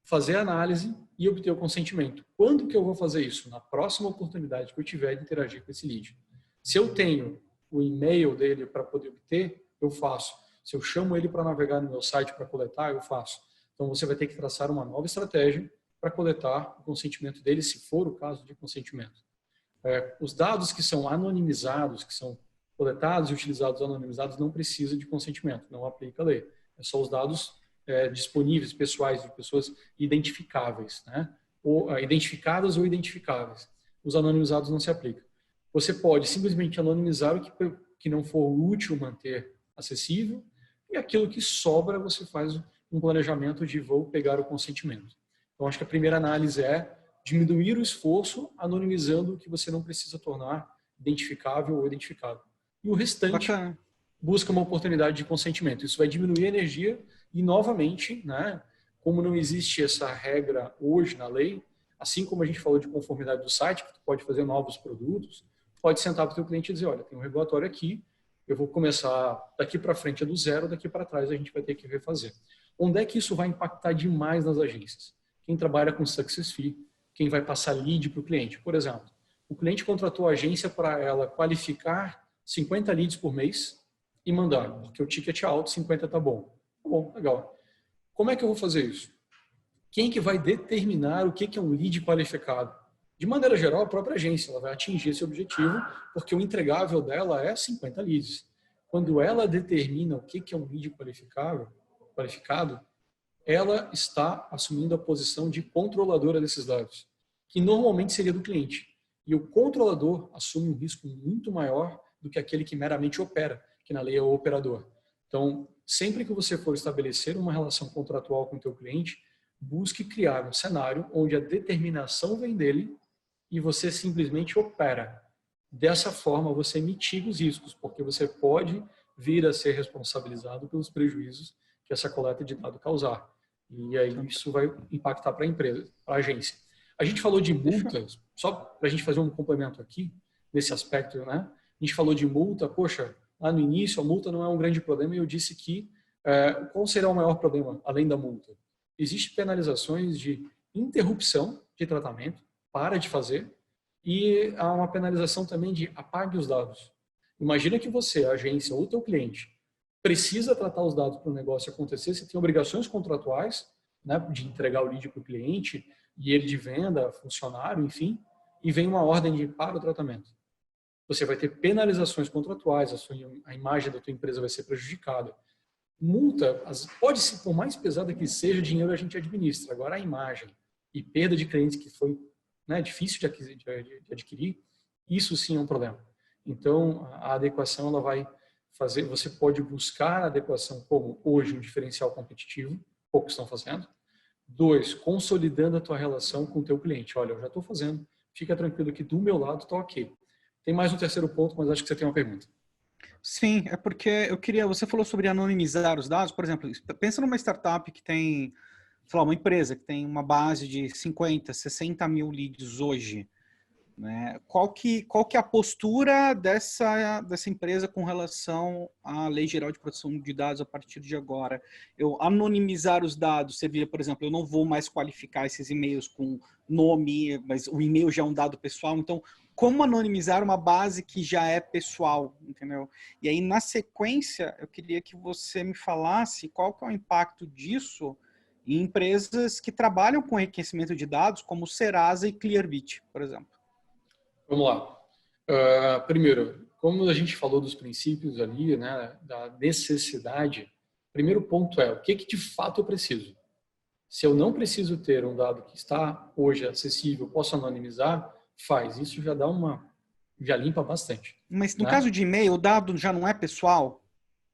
fazer a análise e obter o consentimento. Quando que eu vou fazer isso? Na próxima oportunidade que eu tiver de interagir com esse lead. Se eu tenho o e-mail dele para poder obter, eu faço. Se eu chamo ele para navegar no meu site para coletar, eu faço. Então, você vai ter que traçar uma nova estratégia para coletar o consentimento dele, se for o caso de consentimento. Os dados que são anonimizados, que são coletados e utilizados anonimizados, não precisa de consentimento, não aplica a lei. É só os dados disponíveis, pessoais, de pessoas identificáveis, né? Identificadas ou identificáveis. Os anonimizados não se aplicam. Você pode simplesmente anonimizar o que não for útil manter acessível, e aquilo que sobra você faz um planejamento de vou pegar o consentimento. Então, acho que a primeira análise é diminuir o esforço anonimizando o que você não precisa tornar identificável ou identificado. E o restante busca uma oportunidade de consentimento. Isso vai diminuir a energia e, novamente, né, como não existe essa regra hoje na lei, assim como a gente falou de conformidade do site, que tu pode fazer novos produtos, pode sentar para o teu cliente e dizer, olha, tem um regulatório aqui, eu vou começar daqui para frente é do zero, daqui para trás a gente vai ter que refazer. Onde é que isso vai impactar demais nas agências? Quem trabalha com success fee, quem vai passar lead para o cliente. Por exemplo, o cliente contratou a agência para ela qualificar 50 leads por mês e mandar, porque o ticket é alto, 50 tá bom. Tá bom, legal. Como é que eu vou fazer isso? Quem que vai determinar o que é um lead qualificado? De maneira geral, a própria agência ela vai atingir esse objetivo, porque o entregável dela é 50 leads. Quando ela determina o que é um lead qualificado, ela está assumindo a posição de controladora desses dados, que normalmente seria do cliente. E o controlador assume um risco muito maior do que aquele que meramente opera, que na lei é o operador. Então, sempre que você for estabelecer uma relação contratual com o teu cliente, busque criar um cenário onde a determinação vem dele e você simplesmente opera. Dessa forma, você mitiga os riscos, porque você pode vir a ser responsabilizado pelos prejuízos que essa coleta de dado causar. E aí isso vai impactar para a empresa, para a agência. A gente falou de multas, só para a gente fazer um complemento aqui, nesse aspecto, né? A gente falou de multa, poxa, lá no início a multa não é um grande problema e eu disse que qual será o maior problema, além da multa? Existem penalizações de interrupção de tratamento, para de fazer, e há uma penalização também de apague os dados. Imagina que você, a agência ou o teu cliente, precisa tratar os dados para o negócio acontecer, você tem obrigações contratuais, né, de entregar o lead para o cliente, e ele de venda, funcionário, enfim, e vem uma ordem de para o tratamento. Você vai ter penalizações contratuais, a imagem da tua empresa vai ser prejudicada. Multa, pode ser, por mais pesada que seja, dinheiro a gente administra. Agora a imagem e perda de clientes que foi, né, difícil de adquirir, isso sim é um problema. Então, a adequação ela vai fazer, você pode buscar a adequação como hoje um diferencial competitivo, poucos estão fazendo. 2, consolidando a tua relação com o teu cliente. Olha, eu já estou fazendo, fica tranquilo que do meu lado está ok. Tem mais um terceiro ponto, mas acho que você tem uma pergunta. Sim, é porque você falou sobre anonimizar os dados, por exemplo, pensa numa startup que tem, sei lá, uma empresa que tem uma base de 50, 60 mil leads hoje, né? Qual que é a postura dessa empresa com relação à Lei Geral de Proteção de Dados a partir de agora? Eu anonimizar os dados, você vê, por exemplo, eu não vou mais qualificar esses e-mails com nome, mas o e-mail já é um dado pessoal, então como anonimizar uma base que já é pessoal, entendeu? E aí, na sequência, eu queria que você me falasse qual que é o impacto disso em empresas que trabalham com enriquecimento de dados, como Serasa e Clearbit, por exemplo. Vamos lá. Primeiro, como a gente falou dos princípios ali, né, da necessidade, primeiro ponto é o que de fato eu preciso. Se eu não preciso ter um dado que está hoje acessível, posso anonimizar, faz. Isso já limpa bastante. Mas no caso de e-mail, o dado já não é pessoal?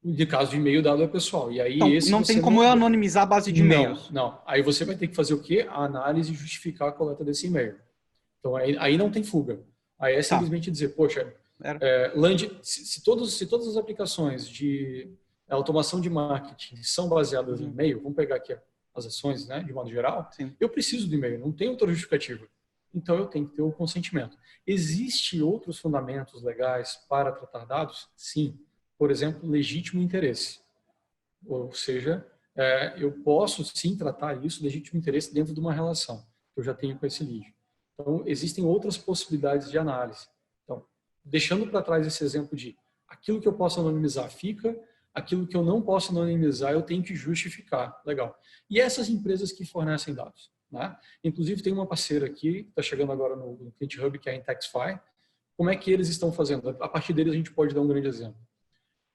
De caso de e-mail, o dado é pessoal. E aí então, não tem como eu anonimizar a base de e-mails? Não. Aí você vai ter que fazer o quê? A análise e justificar a coleta desse e-mail. Então, aí não tem fuga. Aí é simplesmente dizer, poxa, se todas as aplicações de automação de marketing são baseadas em e-mail, vamos pegar aqui as ações, né, de modo geral, sim, eu preciso do e-mail, não tem outra justificativa. Então, eu tenho que ter o consentimento. Existem outros fundamentos legais para tratar dados? Sim. Por exemplo, legítimo interesse. Ou seja, eu posso sim tratar isso, legítimo interesse, dentro de uma relação que eu já tenho com esse lead. Então, existem outras possibilidades de análise. Então, deixando para trás esse exemplo de Aquilo que eu posso anonimizar fica, aquilo que eu não posso anonimizar eu tenho que justificar. Legal. E essas empresas que fornecem dados, né? Inclusive tem uma parceira aqui, está chegando agora no Client Hub, que é a Intexify. Como é que eles estão fazendo? A partir deles a gente pode dar um grande exemplo.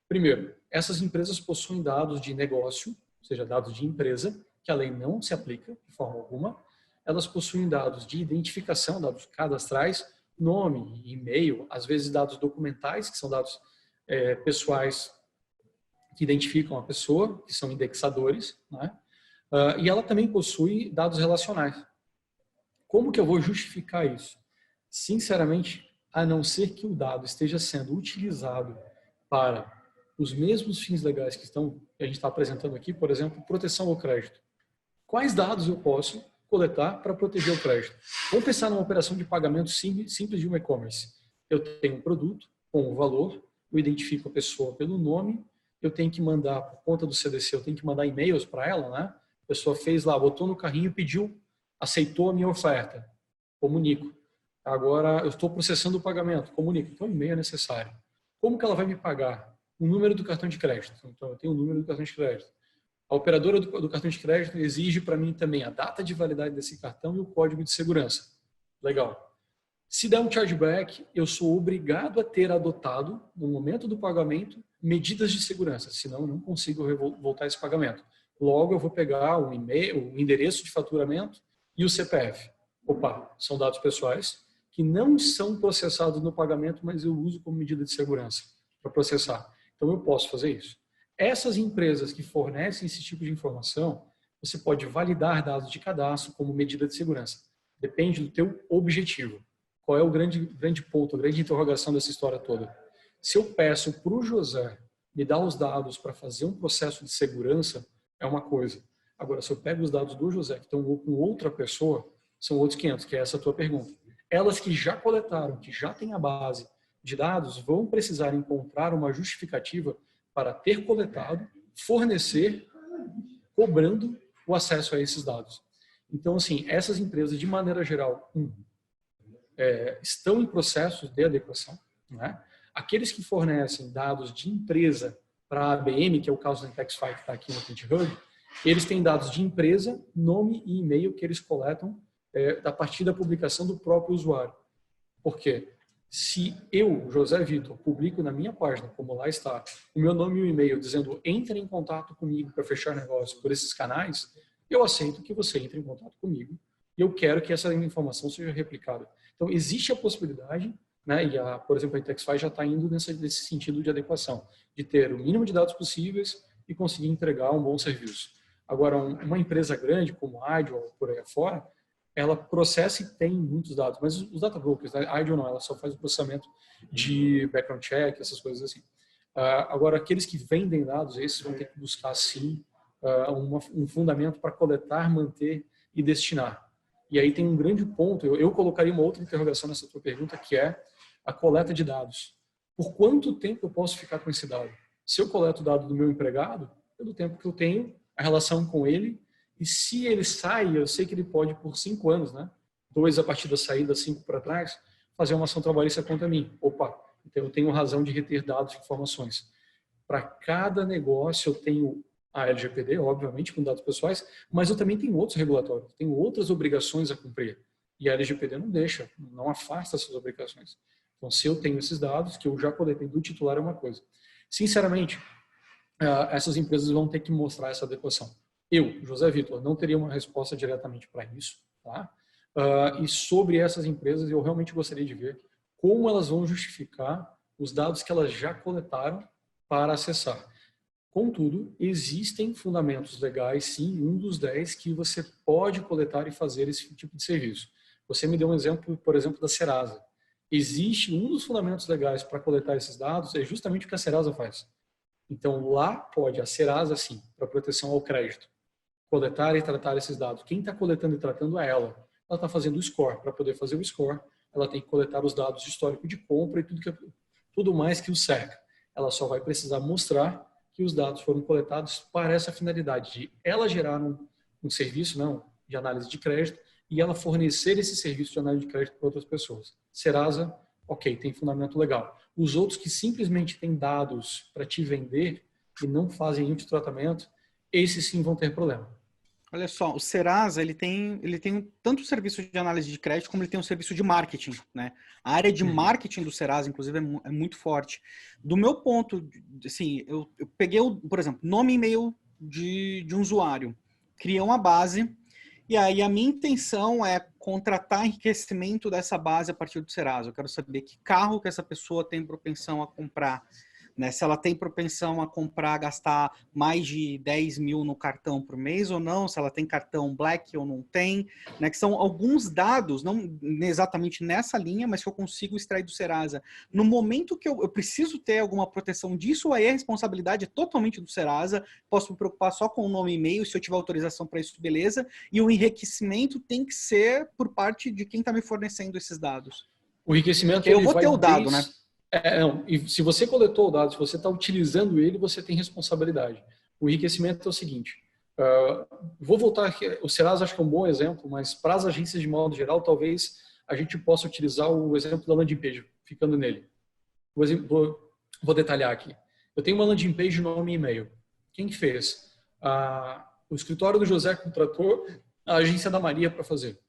Primeiro, essas empresas possuem dados de negócio, ou seja, dados de empresa, que a lei não se aplica de forma alguma. Elas possuem dados de identificação, dados cadastrais, nome, e-mail, às vezes dados documentais, que são dados pessoais que identificam a pessoa, que são indexadores, né? E ela também possui dados relacionais. Como que eu vou justificar isso? Sinceramente, a não ser que o dado esteja sendo utilizado para os mesmos fins legais que a gente está apresentando aqui, por exemplo, proteção ao crédito. Quais dados eu posso coletar para proteger o crédito? Vamos pensar numa operação de pagamento simples de um e-commerce. Eu tenho um produto com um valor, eu identifico a pessoa pelo nome, eu tenho que mandar, por conta do CDC, eu tenho que mandar e-mails para ela, né? A pessoa fez lá, botou no carrinho, pediu, aceitou a minha oferta, comunico. Agora, eu estou processando o pagamento, comunico. Então, o e-mail é necessário. Como que ela vai me pagar? O número do cartão de crédito. Então, eu tenho o número do cartão de crédito. A operadora do cartão de crédito exige para mim também a data de validade desse cartão e o código de segurança. Legal. Se der um chargeback, eu sou obrigado a ter adotado, no momento do pagamento, medidas de segurança, senão eu não consigo voltar esse pagamento. Logo, eu vou pegar o e-mail, o endereço de faturamento e o CPF. Opa, são dados pessoais que não são processados no pagamento, mas eu uso como medida de segurança para processar. Então, eu posso fazer isso. Essas empresas que fornecem esse tipo de informação, você pode validar dados de cadastro como medida de segurança. Depende do teu objetivo. Qual é o grande ponto, a grande interrogação dessa história toda? Se eu peço para o José me dar os dados para fazer um processo de segurança, é uma coisa. Agora, se eu pego os dados do José que estão com outra pessoa, são outros 500, que é essa a tua pergunta. Elas que já coletaram, que já têm a base de dados, vão precisar encontrar uma justificativa para ter coletado, fornecer, cobrando o acesso a esses dados. Então, assim, essas empresas, de maneira geral, estão em processos de adequação, né? Aqueles que fornecem dados de empresa para a ABM, que é o caso da Intexify que está aqui no Client Hub, eles têm dados de empresa, nome e e-mail que eles coletam a partir da publicação do próprio usuário. Por quê? Se eu, José Vitor, publico na minha página, como lá está, o meu nome e o e-mail dizendo entre em contato comigo para fechar negócio por esses canais, eu aceito que você entre em contato comigo e eu quero que essa informação seja replicada. Então, existe a possibilidade, né, e por exemplo, a Intexify já está indo nesse sentido de adequação, de ter o mínimo de dados possíveis e conseguir entregar um bom serviço. Agora, uma empresa grande como a Ideal, por aí afora, ela processa e tem muitos dados, mas os data brokers, a Ideal não, ela só faz o processamento de background check, essas coisas assim. Agora, aqueles que vendem dados, esses vão ter que buscar, sim, um fundamento para coletar, manter e destinar. E aí tem um grande ponto, eu colocaria uma outra interrogação nessa tua pergunta, que é a coleta de dados. Por quanto tempo eu posso ficar com esse dado? Se eu coleto o dado do meu empregado, pelo tempo que eu tenho, a relação com ele, e se ele sai, eu sei que ele pode por 5 anos, né? 2 a partir da saída, 5 para trás, fazer uma ação trabalhista contra mim. Opa, então eu tenho razão de reter dados e informações. Para cada negócio eu tenho a LGPD, obviamente, com dados pessoais, mas eu também tenho outros regulatórios, tenho outras obrigações a cumprir. E a LGPD não deixa, não afasta essas obrigações. Então, se eu tenho esses dados, que eu já coletei do titular, é uma coisa. Sinceramente, essas empresas vão ter que mostrar essa adequação. Eu, José Vitor, não teria uma resposta diretamente para isso, tá? E sobre essas empresas, eu realmente gostaria de ver como elas vão justificar os dados que elas já coletaram para acessar. Contudo, existem fundamentos legais, sim, um dos 10 que você pode coletar e fazer esse tipo de serviço. Você me deu um exemplo, por exemplo, da Serasa. Existe um dos fundamentos legais para coletar esses dados, é justamente o que a Serasa faz. Então, lá pode a Serasa, sim, para proteção ao crédito, coletar e tratar esses dados. Quem está coletando e tratando é ela. Ela está fazendo o score. Para poder fazer o score, ela tem que coletar os dados de histórico de compra e tudo mais que o cerca. Ela só vai precisar mostrar que os dados foram coletados para essa finalidade de ela gerar um serviço, não, de análise de crédito e ela fornecer esse serviço de análise de crédito para outras pessoas. Serasa, ok, tem fundamento legal. Os outros que simplesmente têm dados para te vender e não fazem nenhum tratamento, esses sim vão ter problema. Olha só, o Serasa, ele tem tanto o serviço de análise de crédito como ele tem um serviço de marketing, né? A área de marketing do Serasa, inclusive, é muito forte. Do meu ponto, assim, eu peguei, por exemplo, nome e e-mail de um usuário, criei uma base, e aí a minha intenção é contratar enriquecimento dessa base a partir do Serasa. Eu quero saber que carro que essa pessoa tem propensão a comprar, né? Se ela tem propensão a comprar, gastar mais de 10 mil no cartão por mês ou não, se ela tem cartão Black ou não tem, né? Que são alguns dados, não exatamente nessa linha, mas que eu consigo extrair do Serasa. No momento que eu preciso ter alguma proteção disso, aí a responsabilidade é totalmente do Serasa, posso me preocupar só com o nome e e-mail, se eu tiver autorização para isso, beleza, e o enriquecimento tem que ser por parte de quem está me fornecendo esses dados. O enriquecimento, porque eu vou ter o dado, né? Não, e se você coletou o dado, se você está utilizando ele, você tem responsabilidade. O enriquecimento é o seguinte, vou voltar aqui, o Serasa acho que é um bom exemplo, mas para as agências de modo geral, talvez a gente possa utilizar o exemplo da landing page, ficando nele. Vou detalhar aqui. Eu tenho uma landing page, nome e e-mail. Quem que fez? O escritório do José contratou a agência da Maria para fazer.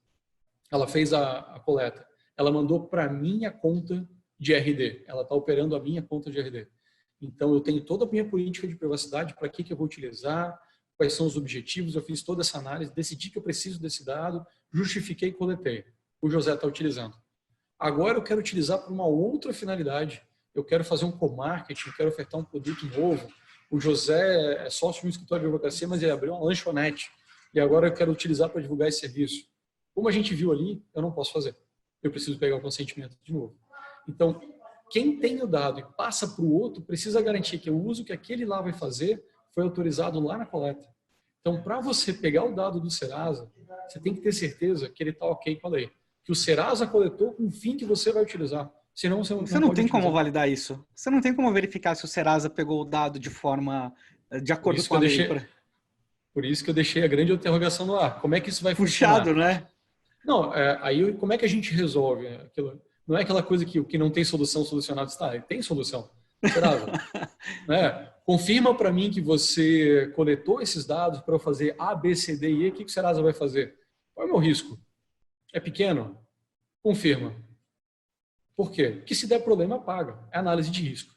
Ela fez a coleta. Ela mandou para a minha conta de RD. Ela está operando a minha conta de RD. Então, eu tenho toda a minha política de privacidade, para que eu vou utilizar, quais são os objetivos, eu fiz toda essa análise, decidi que eu preciso desse dado, justifiquei e coletei. O José está utilizando. Agora eu quero utilizar para uma outra finalidade. Eu quero fazer um co-marketing, quero ofertar um produto novo. O José é sócio de um escritório de advocacia, mas ele abriu uma lanchonete. E agora eu quero utilizar para divulgar esse serviço. Como a gente viu ali, eu não posso fazer. Eu preciso pegar o consentimento de novo. Então, quem tem o dado e passa para o outro, precisa garantir que o uso que aquele lá vai fazer foi autorizado lá na coleta. Então, para você pegar o dado do Serasa, você tem que ter certeza que ele está ok com a lei. Que o Serasa coletou com o fim que você vai utilizar. Senão, você não tem pode como utilizar. validar isso. Você não tem como verificar se o Serasa pegou o dado de forma de acordo com a lei. Por isso que eu deixei a grande interrogação no ar. Como é que isso vai Puxado, funcionar? né? Não, aí como é que a gente resolve aquilo? Não é aquela coisa que não tem solução, solucionado está. Tem solução. Serasa, né? Confirma para mim que você coletou esses dados para eu fazer A, B, C, D e E. O que o Serasa vai fazer? Qual é o meu risco? É pequeno? Confirma. Por quê? Porque se der problema, paga. É análise de risco.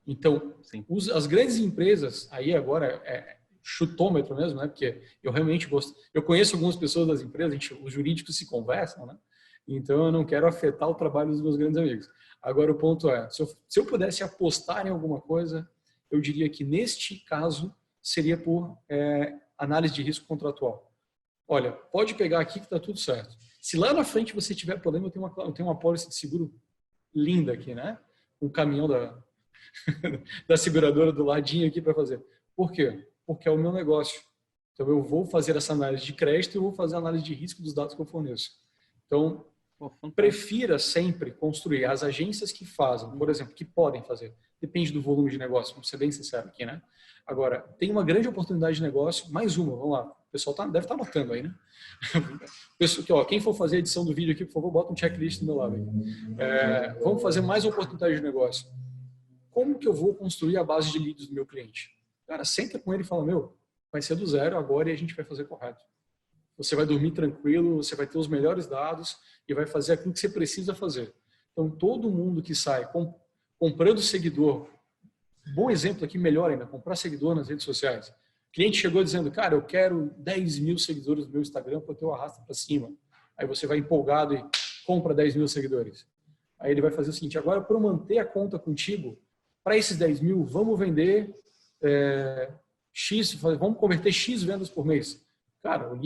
Então, as grandes empresas, aí agora é chutômetro mesmo, né? Porque eu realmente gosto. Eu conheço algumas pessoas das empresas, os jurídicos se conversam, né? Então eu não quero afetar o trabalho dos meus grandes amigos. Agora o ponto é, se eu pudesse apostar em alguma coisa, eu diria que neste caso seria por análise de risco contratual. Olha, pode pegar aqui que está tudo certo. Se lá na frente você tiver problema, eu tenho uma pólice de seguro linda aqui, né? Um caminhão da seguradora do ladinho aqui para fazer. Por quê? Porque é o meu negócio. Então, eu vou fazer essa análise de crédito e eu vou fazer a análise de risco dos dados que eu forneço. Então, prefira sempre construir as agências que fazem, por exemplo, que podem fazer. Depende do volume de negócio, vamos ser bem sinceros aqui, né? Agora, tem uma grande oportunidade de negócio, mais uma, vamos lá. O pessoal deve estar anotando aí, né? Quem for fazer a edição do vídeo aqui, por favor, bota um checklist do meu lado aí. Vamos fazer mais oportunidade de negócio. Como que eu vou construir a base de leads do meu cliente? Cara, senta com ele e fala, vai ser do zero agora e a gente vai fazer correto. Você vai dormir tranquilo, você vai ter os melhores dados e vai fazer aquilo que você precisa fazer. Então, todo mundo que sai comprando seguidor, bom exemplo aqui, melhor ainda, comprar seguidor nas redes sociais. O cliente chegou dizendo, cara, eu quero 10 mil seguidores no meu Instagram para ter o arrasta para cima. Aí você vai empolgado e compra 10 mil seguidores. Aí ele vai fazer o seguinte, agora para eu manter a conta contigo, para esses 10 mil, vamos vender vamos converter X vendas por mês. Cara, o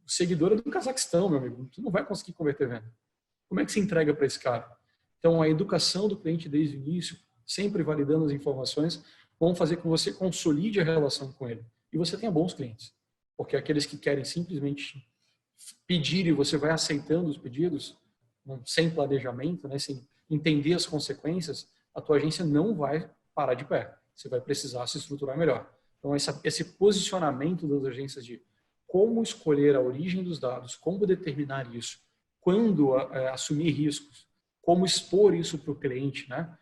seguidor é do Cazaquistão, meu amigo. Tu não vai conseguir converter venda. Como é que você entrega para esse cara? Então, a educação do cliente desde o início, sempre validando as informações, vão fazer com que você consolide a relação com ele. E você tenha bons clientes. Porque aqueles que querem simplesmente pedir e você vai aceitando os pedidos, sem planejamento, né, sem entender as consequências, a tua agência não vai parar de pé. Você vai precisar se estruturar melhor. Então, esse posicionamento das agências de como escolher a origem dos dados, como determinar isso, quando assumir riscos, como expor isso para o cliente, né?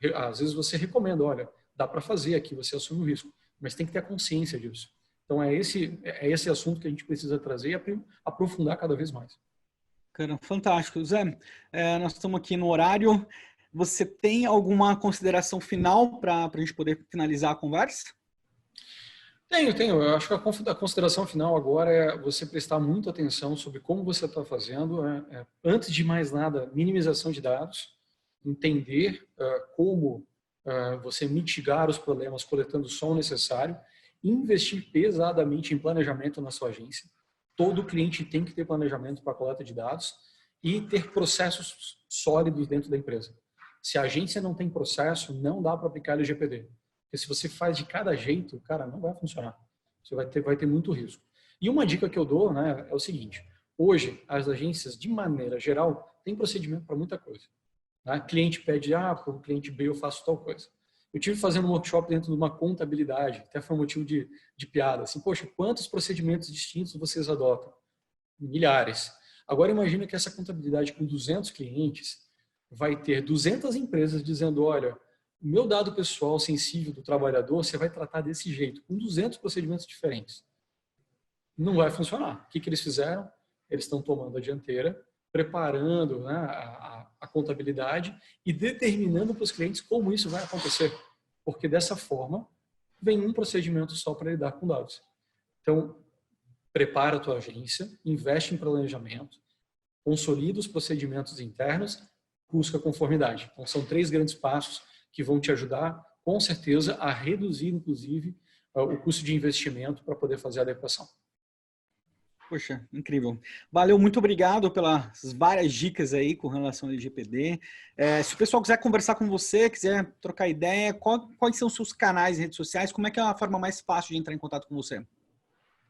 às vezes você recomenda, olha, dá para fazer aqui, você assume o risco, mas tem que ter a consciência disso. Então é esse assunto que a gente precisa trazer e aprofundar cada vez mais. Cara, fantástico. Zé, nós estamos aqui no horário. Você tem alguma consideração final para a gente poder finalizar a conversa? Tenho. Eu acho que a consideração final agora é você prestar muita atenção sobre como você está fazendo. Antes de mais nada, minimização de dados, entender como você mitigar os problemas coletando só o necessário, investir pesadamente em planejamento na sua agência. Todo cliente tem que ter planejamento para a coleta de dados e ter processos sólidos dentro da empresa. Se a agência não tem processo, não dá para aplicar LGPD. Porque se você faz de cada jeito, cara, não vai funcionar. Você vai ter muito risco. E uma dica que eu dou, né, é o seguinte. Hoje, as agências, de maneira geral, têm procedimento para muita coisa. Né? Cliente pede, para o cliente B eu faço tal coisa. Eu tive fazendo um workshop dentro de uma contabilidade, até foi um motivo de piada. Assim, poxa, quantos procedimentos distintos vocês adotam? Milhares. Agora imagina que essa contabilidade com 200 clientes vai ter 200 empresas dizendo, olha, o meu dado pessoal sensível do trabalhador, você vai tratar desse jeito, com 200 procedimentos diferentes. Não vai funcionar. O que eles fizeram? Eles estão tomando a dianteira, preparando, né, a contabilidade e determinando para os clientes como isso vai acontecer. Porque dessa forma, vem um procedimento só para lidar com dados. Então, prepara a tua agência, investe em planejamento, consolida os procedimentos internos, busca conformidade. Então, são 3 grandes passos que vão te ajudar, com certeza, a reduzir, inclusive, o custo de investimento para poder fazer a adequação. Poxa, incrível. Valeu, muito obrigado pelas várias dicas aí com relação ao LGPD. Se o pessoal quiser conversar com você, quiser trocar ideia, quais são os seus canais em redes sociais? Como é que é a forma mais fácil de entrar em contato com você?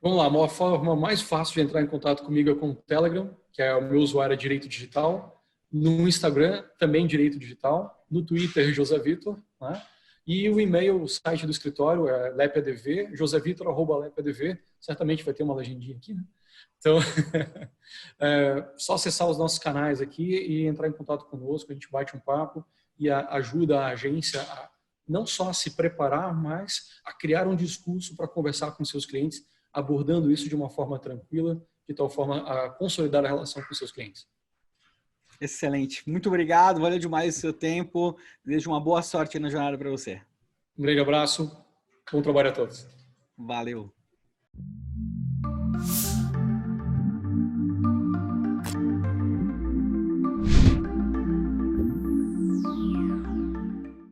Vamos lá, a forma mais fácil de entrar em contato comigo é com o Telegram, que é o meu usuário Direito Digital. No Instagram, também Direito Digital. No Twitter, José Vitor. Né? E o e-mail, o site do escritório é lepadv, josevitor@lepadv. Certamente vai ter uma legendinha aqui, né? Então, só acessar os nossos canais aqui e entrar em contato conosco, a gente bate um papo e ajuda a agência a não só a se preparar, mas a criar um discurso para conversar com seus clientes, abordando isso de uma forma tranquila, de tal forma a consolidar a relação com seus clientes. Excelente. Muito obrigado, valeu demais o seu tempo. Desejo uma boa sorte na jornada para você. Um grande abraço, bom trabalho a todos. Valeu.